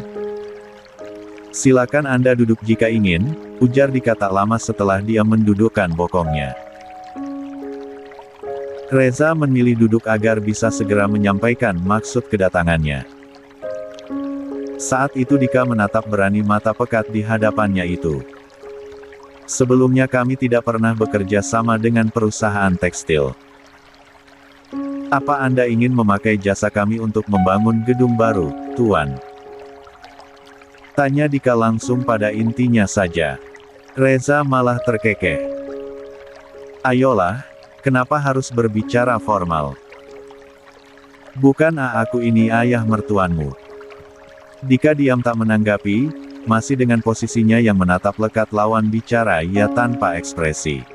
Silakan Anda duduk jika ingin, ujar Dika tak lama setelah dia mendudukkan bokongnya. Reza memilih duduk agar bisa segera menyampaikan maksud kedatangannya. Saat itu Dika menatap berani mata pekat di hadapannya itu. Sebelumnya kami tidak pernah bekerja sama dengan perusahaan tekstil. Apa Anda ingin memakai jasa kami untuk membangun gedung baru, Tuan? Tanya Dika langsung pada intinya saja. Reza malah terkekeh. Ayolah, kenapa harus berbicara formal? Bukan aku ini ayah mertuanmu. Dika diam tak menanggapi, masih dengan posisinya yang menatap lekat lawan bicara ia tanpa ekspresi.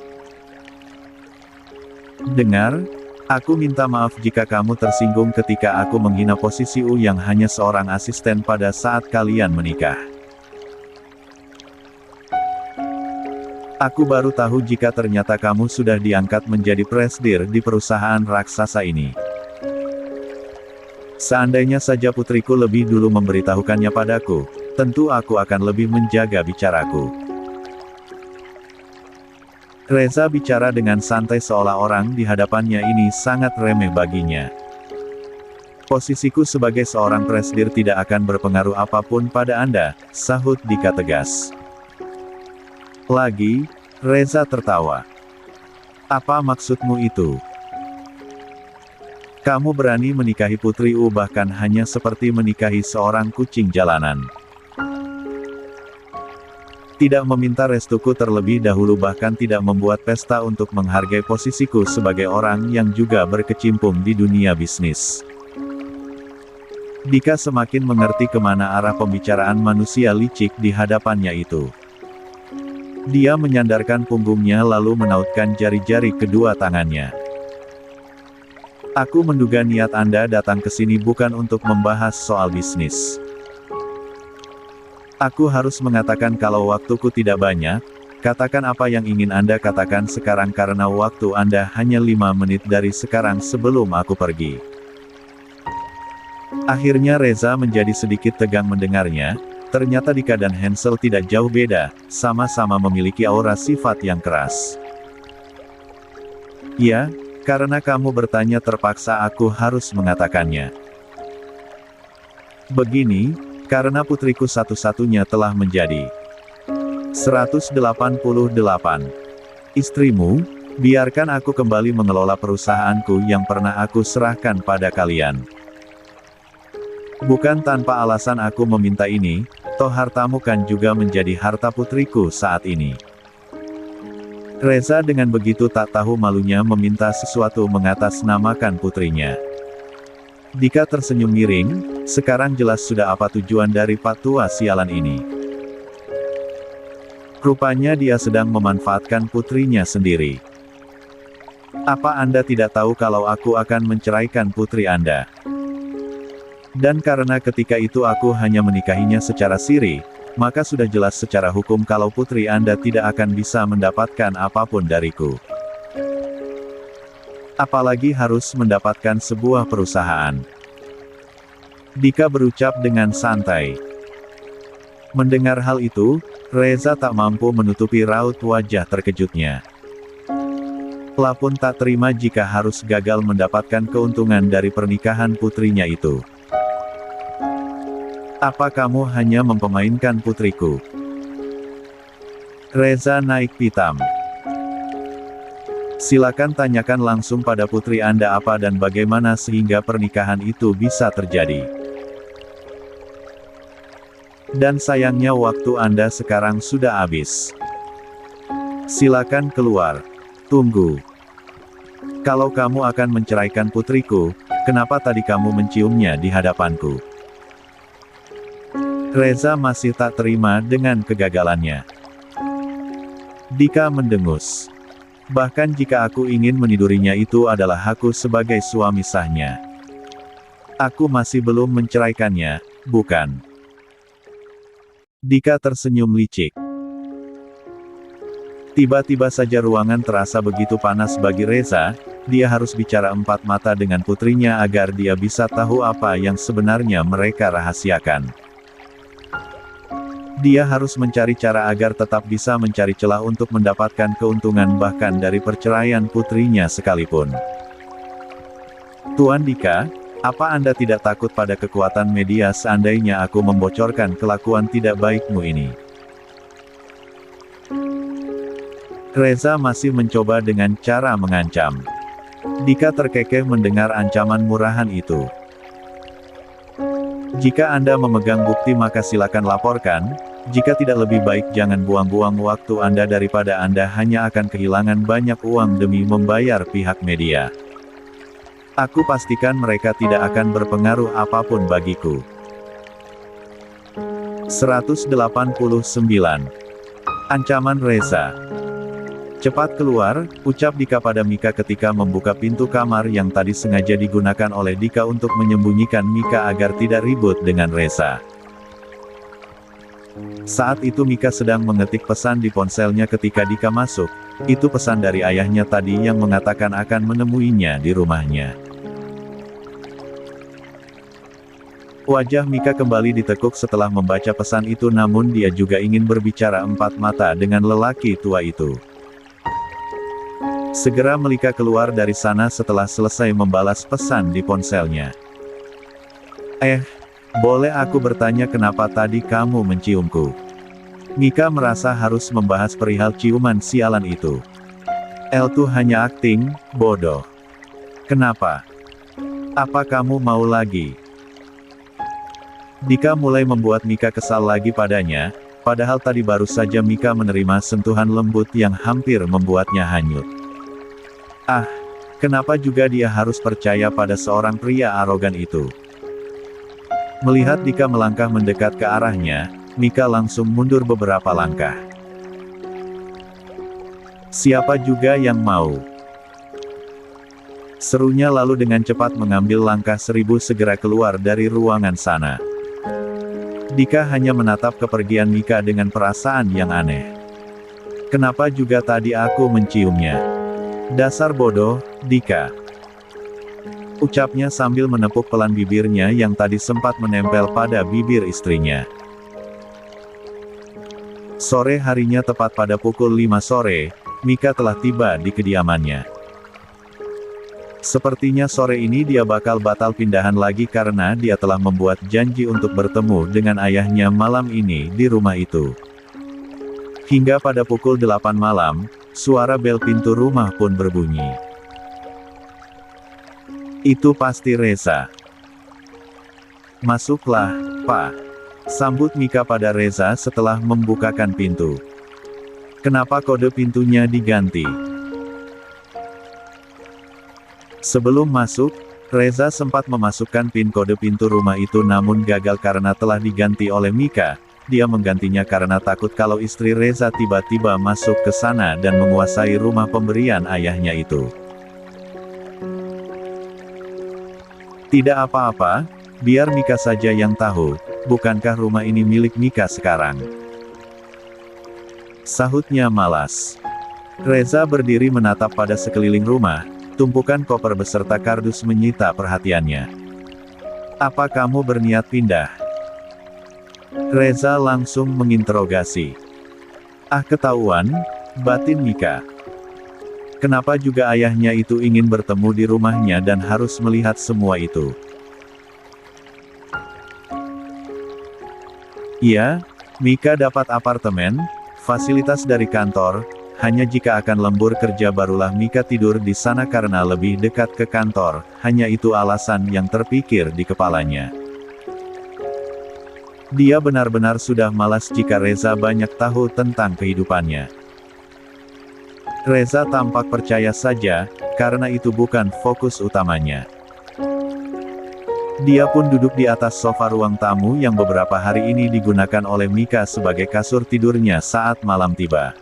Dengar, aku minta maaf jika kamu tersinggung ketika aku menghina posisimu yang hanya seorang asisten pada saat kalian menikah. Aku baru tahu jika ternyata kamu sudah diangkat menjadi presidir di perusahaan raksasa ini. Seandainya saja putriku lebih dulu memberitahukannya padaku, tentu aku akan lebih menjaga bicaraku. Reza bicara dengan santai seolah orang di hadapannya ini sangat remeh baginya. Posisiku sebagai seorang presidir tidak akan berpengaruh apapun pada Anda, sahut Dika tegas. Lagi, Reza tertawa. Apa maksudmu itu? Kamu berani menikahi putriku bahkan hanya seperti menikahi seorang kucing jalanan. Tidak meminta restuku terlebih dahulu bahkan tidak membuat pesta untuk menghargai posisiku sebagai orang yang juga berkecimpung di dunia bisnis. Dika semakin mengerti kemana arah pembicaraan manusia licik di hadapannya itu. Dia menyandarkan punggungnya lalu menautkan jari-jari kedua tangannya. Aku menduga niat Anda datang ke sini bukan untuk membahas soal bisnis. Aku harus mengatakan kalau waktuku tidak banyak, katakan apa yang ingin Anda katakan sekarang karena waktu Anda hanya 5 menit dari sekarang sebelum aku pergi. Akhirnya Reza menjadi sedikit tegang mendengarnya, ternyata Dika dan Hansel tidak jauh beda, sama-sama memiliki aura sifat yang keras. Ya, karena kamu bertanya terpaksa aku harus mengatakannya. Begini, karena putriku satu-satunya telah menjadi 188. Istrimu, biarkan aku kembali mengelola perusahaanku yang pernah aku serahkan pada kalian. Bukan tanpa alasan aku meminta ini, toh hartamu kan juga menjadi harta putriku saat ini. Reza dengan begitu tak tahu malunya meminta sesuatu mengatasnamakan putrinya. Dika tersenyum miring, sekarang jelas sudah apa tujuan dari patua sialan ini. Rupanya dia sedang memanfaatkan putrinya sendiri. Apa Anda tidak tahu kalau aku akan menceraikan putri Anda? Dan karena ketika itu aku hanya menikahinya secara siri, maka sudah jelas secara hukum kalau putri Anda tidak akan bisa mendapatkan apapun dariku. Apalagi harus mendapatkan sebuah perusahaan. Dika berucap dengan santai. Mendengar hal itu, Reza tak mampu menutupi raut wajah terkejutnya. Lapun tak terima jika harus gagal mendapatkan keuntungan dari pernikahan putrinya itu. Apa kamu hanya mempermainkan putriku? Reza naik pitam. Silakan tanyakan langsung pada putri Anda apa dan bagaimana sehingga pernikahan itu bisa terjadi. Dan sayangnya waktu Anda sekarang sudah habis. Silakan keluar. Tunggu. Kalau kamu akan menceraikan putriku, kenapa tadi kamu menciumnya di hadapanku? Reza masih tak terima dengan kegagalannya. Dika mendengus. Bahkan jika aku ingin menidurinya itu adalah aku sebagai suami sahnya. Aku masih belum menceraikannya, bukan? Dika tersenyum licik. Tiba-tiba saja ruangan terasa begitu panas bagi Reza, dia harus bicara empat mata dengan putrinya agar dia bisa tahu apa yang sebenarnya mereka rahasiakan. Dia harus mencari cara agar tetap bisa mencari celah untuk mendapatkan keuntungan bahkan dari perceraian putrinya sekalipun. Tuan Dika, apa Anda tidak takut pada kekuatan media seandainya aku membocorkan kelakuan tidak baikmu ini? Reza masih mencoba dengan cara mengancam. Dika terkekeh mendengar ancaman murahan itu. Jika Anda memegang bukti maka silakan laporkan, jika tidak lebih baik jangan buang-buang waktu Anda daripada Anda hanya akan kehilangan banyak uang demi membayar pihak media. Aku pastikan mereka tidak akan berpengaruh apapun bagiku. 189. Ancaman Reza. Cepat keluar, ucap Dika pada Mika ketika membuka pintu kamar yang tadi sengaja digunakan oleh Dika untuk menyembunyikan Mika agar tidak ribut dengan Reza. Saat itu Mika sedang mengetik pesan di ponselnya ketika Dika masuk, itu pesan dari ayahnya tadi yang mengatakan akan menemuinya di rumahnya. Wajah Mika kembali ditekuk setelah membaca pesan itu namun dia juga ingin berbicara empat mata dengan lelaki tua itu. Segera Melika keluar dari sana setelah selesai membalas pesan di ponselnya. Boleh aku bertanya kenapa tadi kamu menciumku? Mika merasa harus membahas perihal ciuman sialan itu. Itu hanya akting, bodoh. Kenapa? Apa kamu mau lagi? Dika mulai membuat Mika kesal lagi padanya, padahal tadi baru saja Mika menerima sentuhan lembut yang hampir membuatnya hanyut. Kenapa juga dia harus percaya pada seorang pria arogan itu? Melihat Dika melangkah mendekat ke arahnya, Mika langsung mundur beberapa langkah. Siapa juga yang mau? Serunya lalu dengan cepat mengambil langkah 1000 segera keluar dari ruangan sana. Dika hanya menatap kepergian Mika dengan perasaan yang aneh. Kenapa juga tadi aku menciumnya? Dasar bodoh, Dika. Ucapnya sambil menepuk pelan bibirnya yang tadi sempat menempel pada bibir istrinya. Sore harinya tepat pada pukul 5 sore, Mika telah tiba di kediamannya. Sepertinya sore ini dia bakal batal pindahan lagi karena dia telah membuat janji untuk bertemu dengan ayahnya malam ini di rumah itu. Hingga pada pukul 8 malam, suara bel pintu rumah pun berbunyi. Itu pasti Reza. Masuklah, Pak. Sambut Mika pada Reza setelah membukakan pintu. Kenapa kode pintunya diganti? Sebelum masuk, Reza sempat memasukkan PIN kode pintu rumah itu namun gagal karena telah diganti oleh Mika. Dia menggantinya karena takut kalau istri Reza tiba-tiba masuk ke sana dan menguasai rumah pemberian ayahnya itu. Tidak apa-apa, Biar Mika saja yang tahu, bukankah rumah ini milik Mika sekarang? Sahutnya malas. Reza berdiri menatap pada sekeliling rumah, tumpukan koper beserta kardus menyita perhatiannya. Apa kamu berniat pindah? Reza langsung menginterogasi. Ah, ketahuan, batin Mika. Kenapa juga ayahnya itu ingin bertemu di rumahnya dan harus melihat semua itu? Iya, Mika dapat apartemen, fasilitas dari kantor, hanya jika akan lembur kerja barulah Mika tidur di sana karena lebih dekat ke kantor, hanya itu alasan yang terpikir di kepalanya. Dia benar-benar sudah malas jika Reza banyak tahu tentang kehidupannya. Reza tampak percaya saja, karena itu bukan fokus utamanya. Dia pun duduk di atas sofa ruang tamu yang beberapa hari ini digunakan oleh Mika sebagai kasur tidurnya saat malam tiba.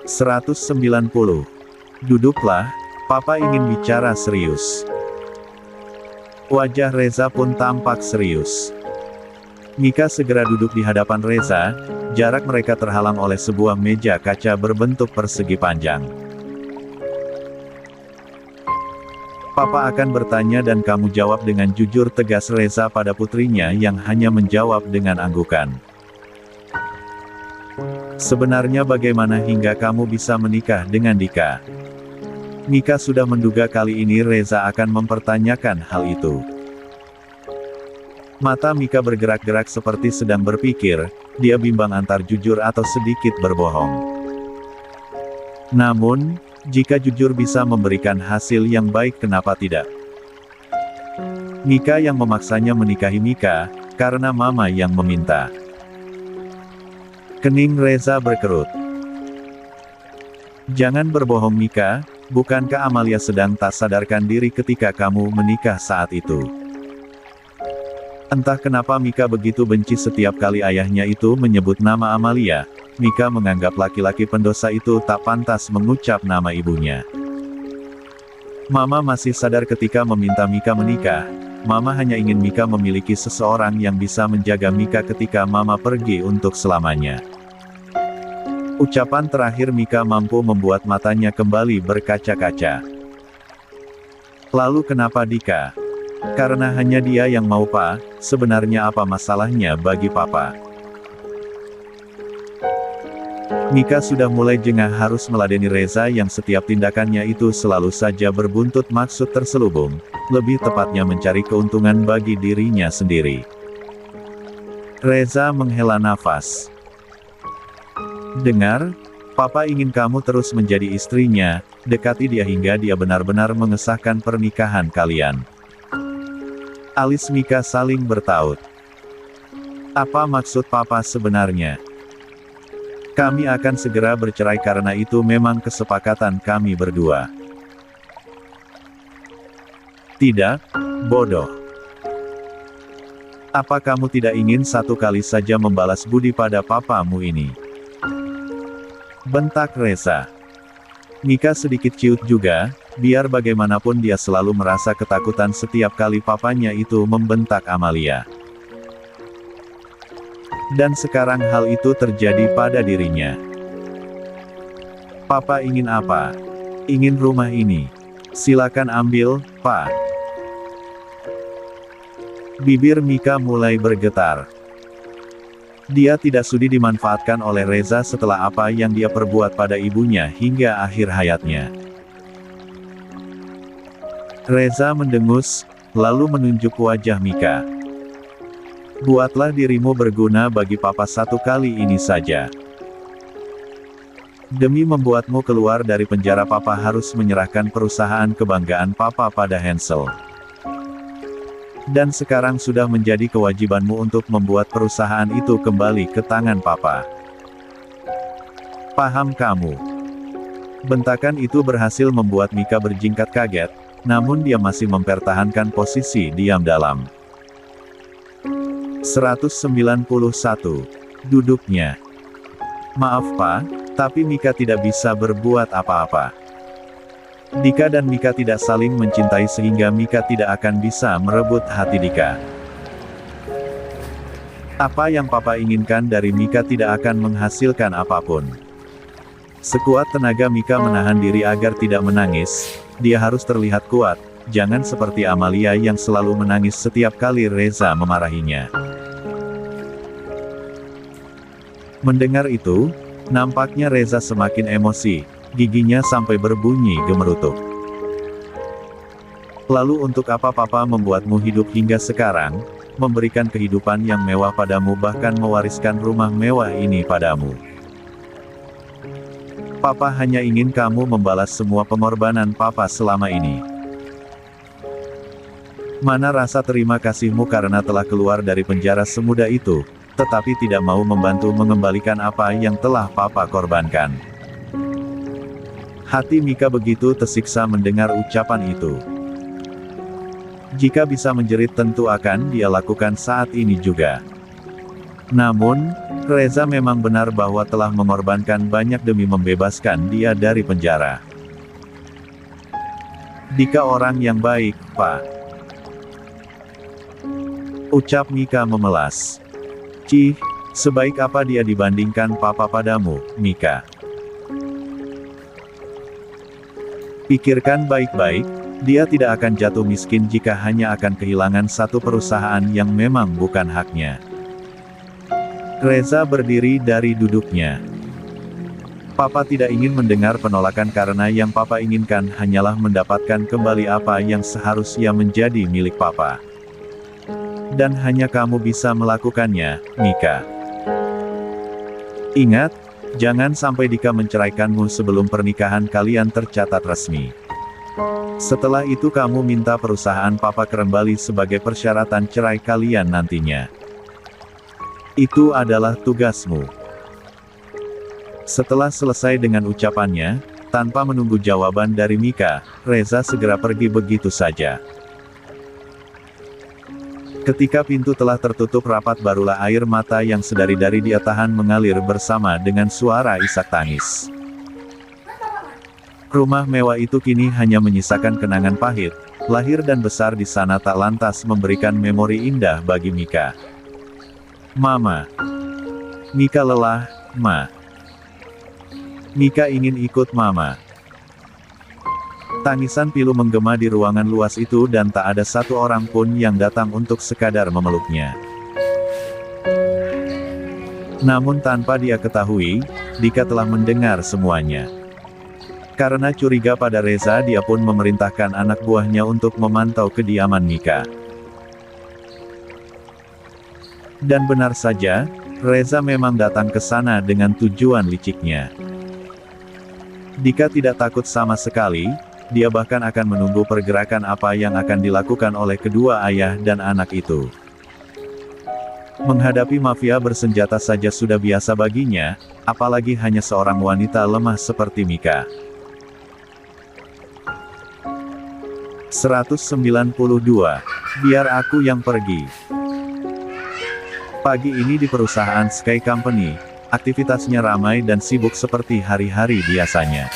190. Duduklah, Papa ingin bicara serius. Wajah Reza pun tampak serius. Mika segera duduk di hadapan Reza, jarak mereka terhalang oleh sebuah meja kaca berbentuk persegi panjang. Papa akan bertanya dan kamu jawab dengan jujur, tegas Reza pada putrinya yang hanya menjawab dengan anggukan. Sebenarnya bagaimana hingga kamu bisa menikah dengan Dika? Mika sudah menduga kali ini Reza akan mempertanyakan hal itu. Mata Mika bergerak-gerak seperti sedang berpikir, dia bimbang antar jujur atau sedikit berbohong. Namun, jika jujur bisa memberikan hasil yang baik, kenapa tidak? Mika yang memaksanya menikahi Mika, karena mama yang meminta. Kening Reza berkerut. Jangan berbohong Mika, bukankah Amalia sedang tak sadarkan diri ketika kamu menikah saat itu? Entah kenapa Mika begitu benci setiap kali ayahnya itu menyebut nama Amalia. Mika menganggap laki-laki pendosa itu tak pantas mengucap nama ibunya. Mama masih sadar ketika meminta Mika menikah. Mama hanya ingin Mika memiliki seseorang yang bisa menjaga Mika ketika Mama pergi untuk selamanya. Ucapan terakhir Mika mampu membuat matanya kembali berkaca-kaca. Lalu kenapa Dika? Karena hanya dia yang mau Pak, sebenarnya apa masalahnya bagi Papa? Mika sudah mulai jengah harus meladeni Reza yang setiap tindakannya itu selalu saja berbuntut maksud terselubung, lebih tepatnya mencari keuntungan bagi dirinya sendiri. Reza menghela nafas. Dengar, Papa ingin kamu terus menjadi istrinya, dekati dia hingga dia benar-benar mengesahkan pernikahan kalian. Alis Mika saling bertaut. Apa maksud Papa sebenarnya? Kami akan segera bercerai karena itu memang kesepakatan kami berdua. Tidak, bodoh. Apa kamu tidak ingin satu kali saja membalas budi pada papamu ini? Bentak Reza. Mika sedikit ciut juga, biar bagaimanapun dia selalu merasa ketakutan setiap kali papanya itu membentak Amalia. Dan sekarang hal itu terjadi pada dirinya. Papa ingin apa? Ingin rumah ini. Silakan ambil, Pak. Bibir Mika mulai bergetar. Dia tidak sudi dimanfaatkan oleh Reza setelah apa yang dia perbuat pada ibunya hingga akhir hayatnya. Reza mendengus, lalu menunjuk wajah Mika. Buatlah dirimu berguna bagi Papa satu kali ini saja. Demi membuatmu keluar dari penjara Papa harus menyerahkan perusahaan kebanggaan Papa pada Hansel. Dan sekarang sudah menjadi kewajibanmu untuk membuat perusahaan itu kembali ke tangan Papa. Paham kamu? Bentakan itu berhasil membuat Mika berjingkat kaget, namun dia masih mempertahankan posisi diam dalam. 191. Duduknya. Maaf Pak, tapi Mika tidak bisa berbuat apa-apa. Dika dan Mika tidak saling mencintai sehingga Mika tidak akan bisa merebut hati Dika. Apa yang papa inginkan dari Mika tidak akan menghasilkan apapun. Sekuat tenaga Mika menahan diri agar tidak menangis. Dia harus terlihat kuat, jangan seperti Amalia yang selalu menangis setiap kali Reza memarahinya. Mendengar itu, nampaknya Reza semakin emosi, giginya sampai berbunyi gemerutuk. Lalu untuk apa papa membuatmu hidup hingga sekarang, memberikan kehidupan yang mewah padamu bahkan mewariskan rumah mewah ini padamu? Papa hanya ingin kamu membalas semua pengorbanan papa selama ini. Mana rasa terima kasihmu karena telah keluar dari penjara semudah itu, tetapi tidak mau membantu mengembalikan apa yang telah papa korbankan. Hati Mika begitu tersiksa mendengar ucapan itu. Jika bisa menjerit tentu akan dia lakukan saat ini juga. Namun, Reza memang benar bahwa telah mengorbankan banyak demi membebaskan dia dari penjara. Dika orang yang baik, Pak. Ucap Mika memelas. Cih, sebaik apa dia dibandingkan papa padamu, Mika. Pikirkan baik-baik, dia tidak akan jatuh miskin jika hanya akan kehilangan satu perusahaan yang memang bukan haknya. Reza berdiri dari duduknya. Papa tidak ingin mendengar penolakan karena yang papa inginkan hanyalah mendapatkan kembali apa yang seharusnya menjadi milik papa. Dan hanya kamu bisa melakukannya, Mika. Ingat, jangan sampai Dika menceraikanmu sebelum pernikahan kalian tercatat resmi. Setelah itu kamu minta perusahaan papa kembali sebagai persyaratan cerai kalian nantinya. Itu adalah tugasmu. Setelah selesai dengan ucapannya, tanpa menunggu jawaban dari Mika, Reza segera pergi begitu saja. Ketika pintu telah tertutup rapat barulah air mata yang sedari-dari dia tahan mengalir bersama dengan suara isak tangis. Rumah mewah itu kini hanya menyisakan kenangan pahit, lahir dan besar di sana tak lantas memberikan memori indah bagi Mika. Mama. Mika lelah, Ma. Mika ingin ikut Mama. Tangisan pilu menggema di ruangan luas itu dan tak ada satu orang pun yang datang untuk sekadar memeluknya. Namun tanpa dia ketahui, Dika telah mendengar semuanya. Karena curiga pada Reza, dia pun memerintahkan anak buahnya untuk memantau kediaman Mika. Dan benar saja, Reza memang datang ke sana dengan tujuan liciknya. Dika tidak takut sama sekali, dia bahkan akan menunggu pergerakan apa yang akan dilakukan oleh kedua ayah dan anak itu. Menghadapi mafia bersenjata saja sudah biasa baginya, apalagi hanya seorang wanita lemah seperti Mika. 192. Biar aku yang pergi. Pagi ini di perusahaan Sky Company, aktivitasnya ramai dan sibuk seperti hari-hari biasanya.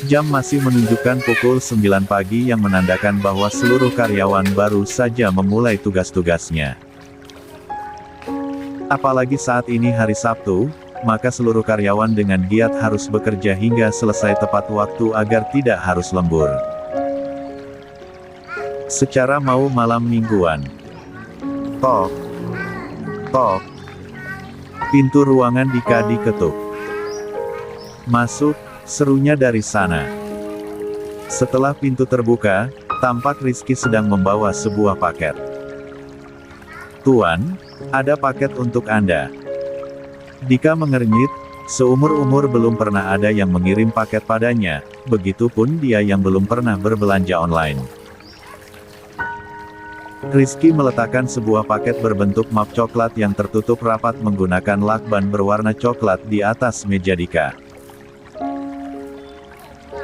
Jam masih menunjukkan pukul 9 pagi yang menandakan bahwa seluruh karyawan baru saja memulai tugas-tugasnya. Apalagi saat ini hari Sabtu, maka seluruh karyawan dengan giat harus bekerja hingga selesai tepat waktu agar tidak harus lembur. Secara mau malam mingguan. Tok. Tok. Pintu ruangan Dika diketuk. Masuk, serunya dari sana. Setelah pintu terbuka, tampak Rizky sedang membawa sebuah paket. Tuan, ada paket untuk Anda. Dika mengernyit, seumur-umur belum pernah ada yang mengirim paket padanya, begitupun dia yang belum pernah berbelanja online. Rizky meletakkan sebuah paket berbentuk map coklat yang tertutup rapat menggunakan lakban berwarna coklat di atas meja Dika.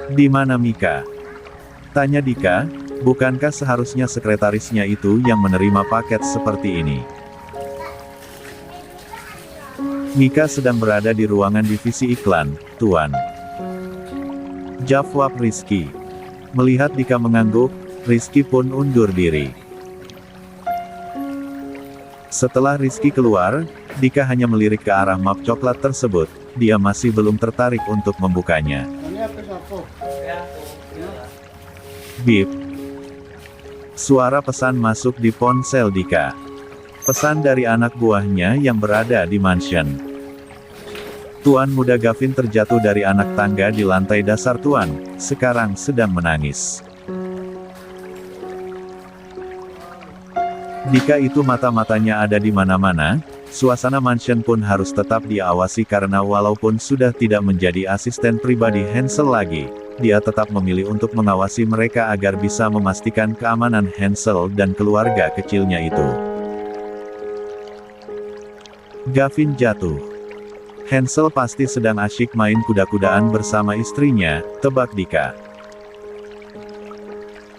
Di mana Mika? Tanya Dika, bukankah seharusnya sekretarisnya itu yang menerima paket seperti ini? Mika sedang berada di ruangan divisi iklan, Tuan. Jawab Rizky. Melihat Dika mengangguk, Rizky pun undur diri. Setelah Rizky keluar, Dika hanya melirik ke arah map coklat tersebut, dia masih belum tertarik untuk membukanya. Bip. Suara pesan masuk di ponsel Dika. Pesan dari anak buahnya yang berada di mansion. Tuan muda Gavin terjatuh dari anak tangga di lantai dasar tuan, sekarang sedang menangis. Dika itu mata-matanya ada di mana-mana, suasana mansion pun harus tetap diawasi karena walaupun sudah tidak menjadi asisten pribadi Hansel lagi, dia tetap memilih untuk mengawasi mereka agar bisa memastikan keamanan Hansel dan keluarga kecilnya itu. Gavin jatuh. Hansel pasti sedang asyik main kuda-kudaan bersama istrinya, tebak Dika.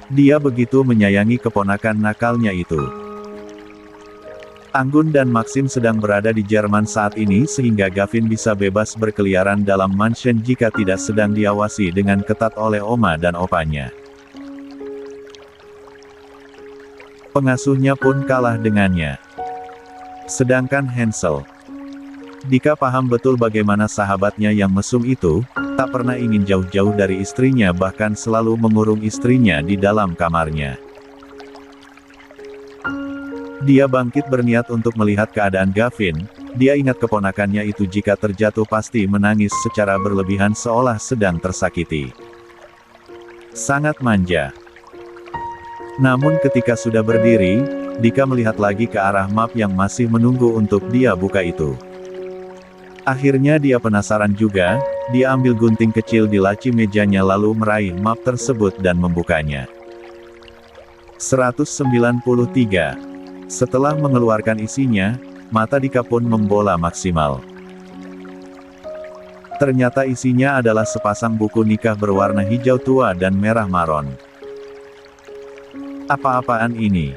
Dia begitu menyayangi keponakan nakalnya itu. Anggun dan Maxim sedang berada di Jerman saat ini sehingga Gavin bisa bebas berkeliaran dalam mansion jika tidak sedang diawasi dengan ketat oleh oma dan opanya. Pengasuhnya pun kalah dengannya. Sedangkan Hansel, Dika paham betul bagaimana sahabatnya yang mesum itu, tak pernah ingin jauh-jauh dari istrinya bahkan selalu mengurung istrinya di dalam kamarnya. Dia bangkit berniat untuk melihat keadaan Gavin, dia ingat keponakannya itu jika terjatuh pasti menangis secara berlebihan seolah sedang tersakiti. Sangat manja. Namun ketika sudah berdiri, Dika melihat lagi ke arah map yang masih menunggu untuk dia buka itu. Akhirnya dia penasaran juga, dia ambil gunting kecil di laci mejanya lalu meraih map tersebut dan membukanya. 193. Setelah mengeluarkan isinya, mata Dika pun membola maksimal. Ternyata isinya adalah sepasang buku nikah berwarna hijau tua dan merah maron. Apa-apaan ini?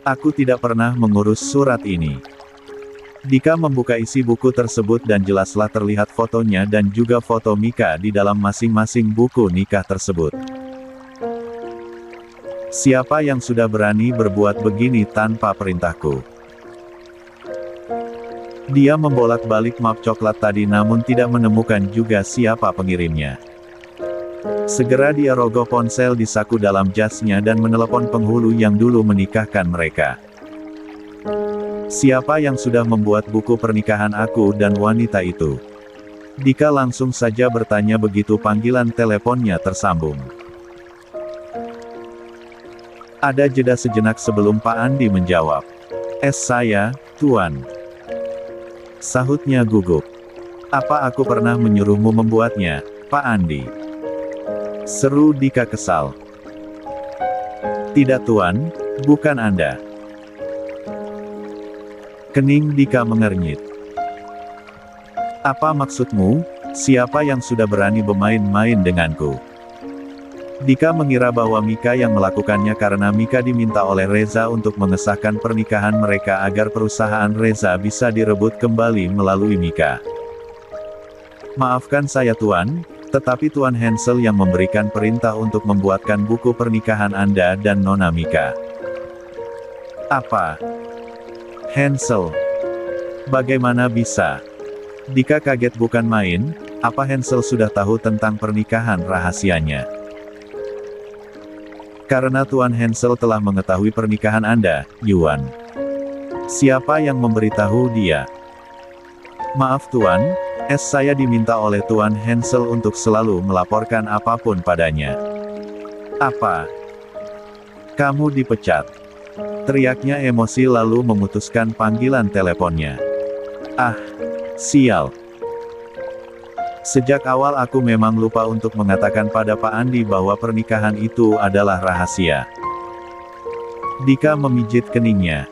Aku tidak pernah mengurus surat ini. Dika membuka isi buku tersebut dan jelaslah terlihat fotonya dan juga foto Mika di dalam masing-masing buku nikah tersebut. Siapa yang sudah berani berbuat begini tanpa perintahku? Dia membolak-balik map coklat tadi namun tidak menemukan juga siapa pengirimnya. Segera dia rogoh ponsel di saku dalam jasnya dan menelepon penghulu yang dulu menikahkan mereka. Siapa yang sudah membuat buku pernikahan aku dan wanita itu? Dika langsung saja bertanya begitu panggilan teleponnya tersambung. Ada jeda sejenak sebelum Pak Andi menjawab. Saya, Tuan. Sahutnya gugup. Apa aku pernah menyuruhmu membuatnya, Pak Andi? Seru Dika kesal. Tidak Tuan, bukan Anda. Kening Dika mengernyit. Apa maksudmu? Siapa yang sudah berani bermain-main denganku? Dika mengira bahwa Mika yang melakukannya karena Mika diminta oleh Reza untuk mengesahkan pernikahan mereka agar perusahaan Reza bisa direbut kembali melalui Mika. Maafkan saya Tuan, tetapi Tuan Hansel yang memberikan perintah untuk membuatkan buku pernikahan Anda dan Nona Mika. Apa? Hansel. Bagaimana bisa? Dika kaget bukan main, apa Hansel sudah tahu tentang pernikahan rahasianya? Karena Tuan Hansel telah mengetahui pernikahan Anda, Yuan. Siapa yang memberitahu dia? Maaf Tuan, saya diminta oleh Tuan Hansel untuk selalu melaporkan apapun padanya. Apa? Kamu dipecat? Teriaknya emosi lalu memutuskan panggilan teleponnya. Ah, sial. Sejak awal aku memang lupa untuk mengatakan pada Pak Andi bahwa pernikahan itu adalah rahasia. Dika memijit keningnya.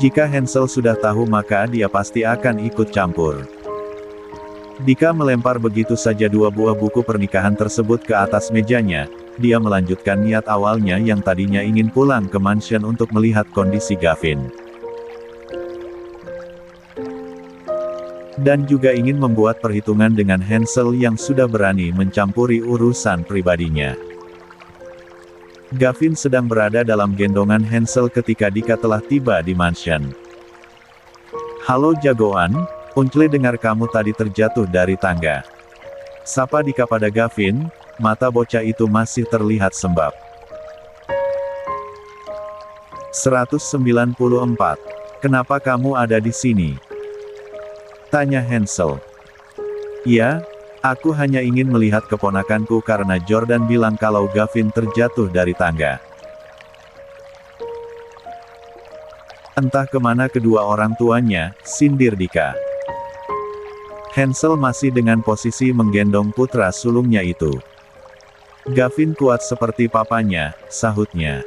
Jika Hansel sudah tahu maka dia pasti akan ikut campur. Dika melempar begitu saja dua buah buku pernikahan tersebut ke atas mejanya. Dia melanjutkan niat awalnya yang tadinya ingin pulang ke mansion untuk melihat kondisi Gavin. Dan juga ingin membuat perhitungan dengan Hansel yang sudah berani mencampuri urusan pribadinya. Gavin sedang berada dalam gendongan Hansel ketika Dika telah tiba di mansion. "Halo jagoan, Uncle dengar kamu tadi terjatuh dari tangga," sapa Dika pada Gavin. Mata bocah itu masih terlihat sembab. 194. "Kenapa kamu ada di sini?" tanya Hansel. "Ya, aku hanya ingin melihat keponakanku karena Jordan bilang kalau Gavin terjatuh dari tangga." "Entah kemana kedua orang tuanya," sindir Dika. Hansel masih dengan posisi menggendong putra sulungnya itu. "Gavin kuat seperti papanya," sahutnya.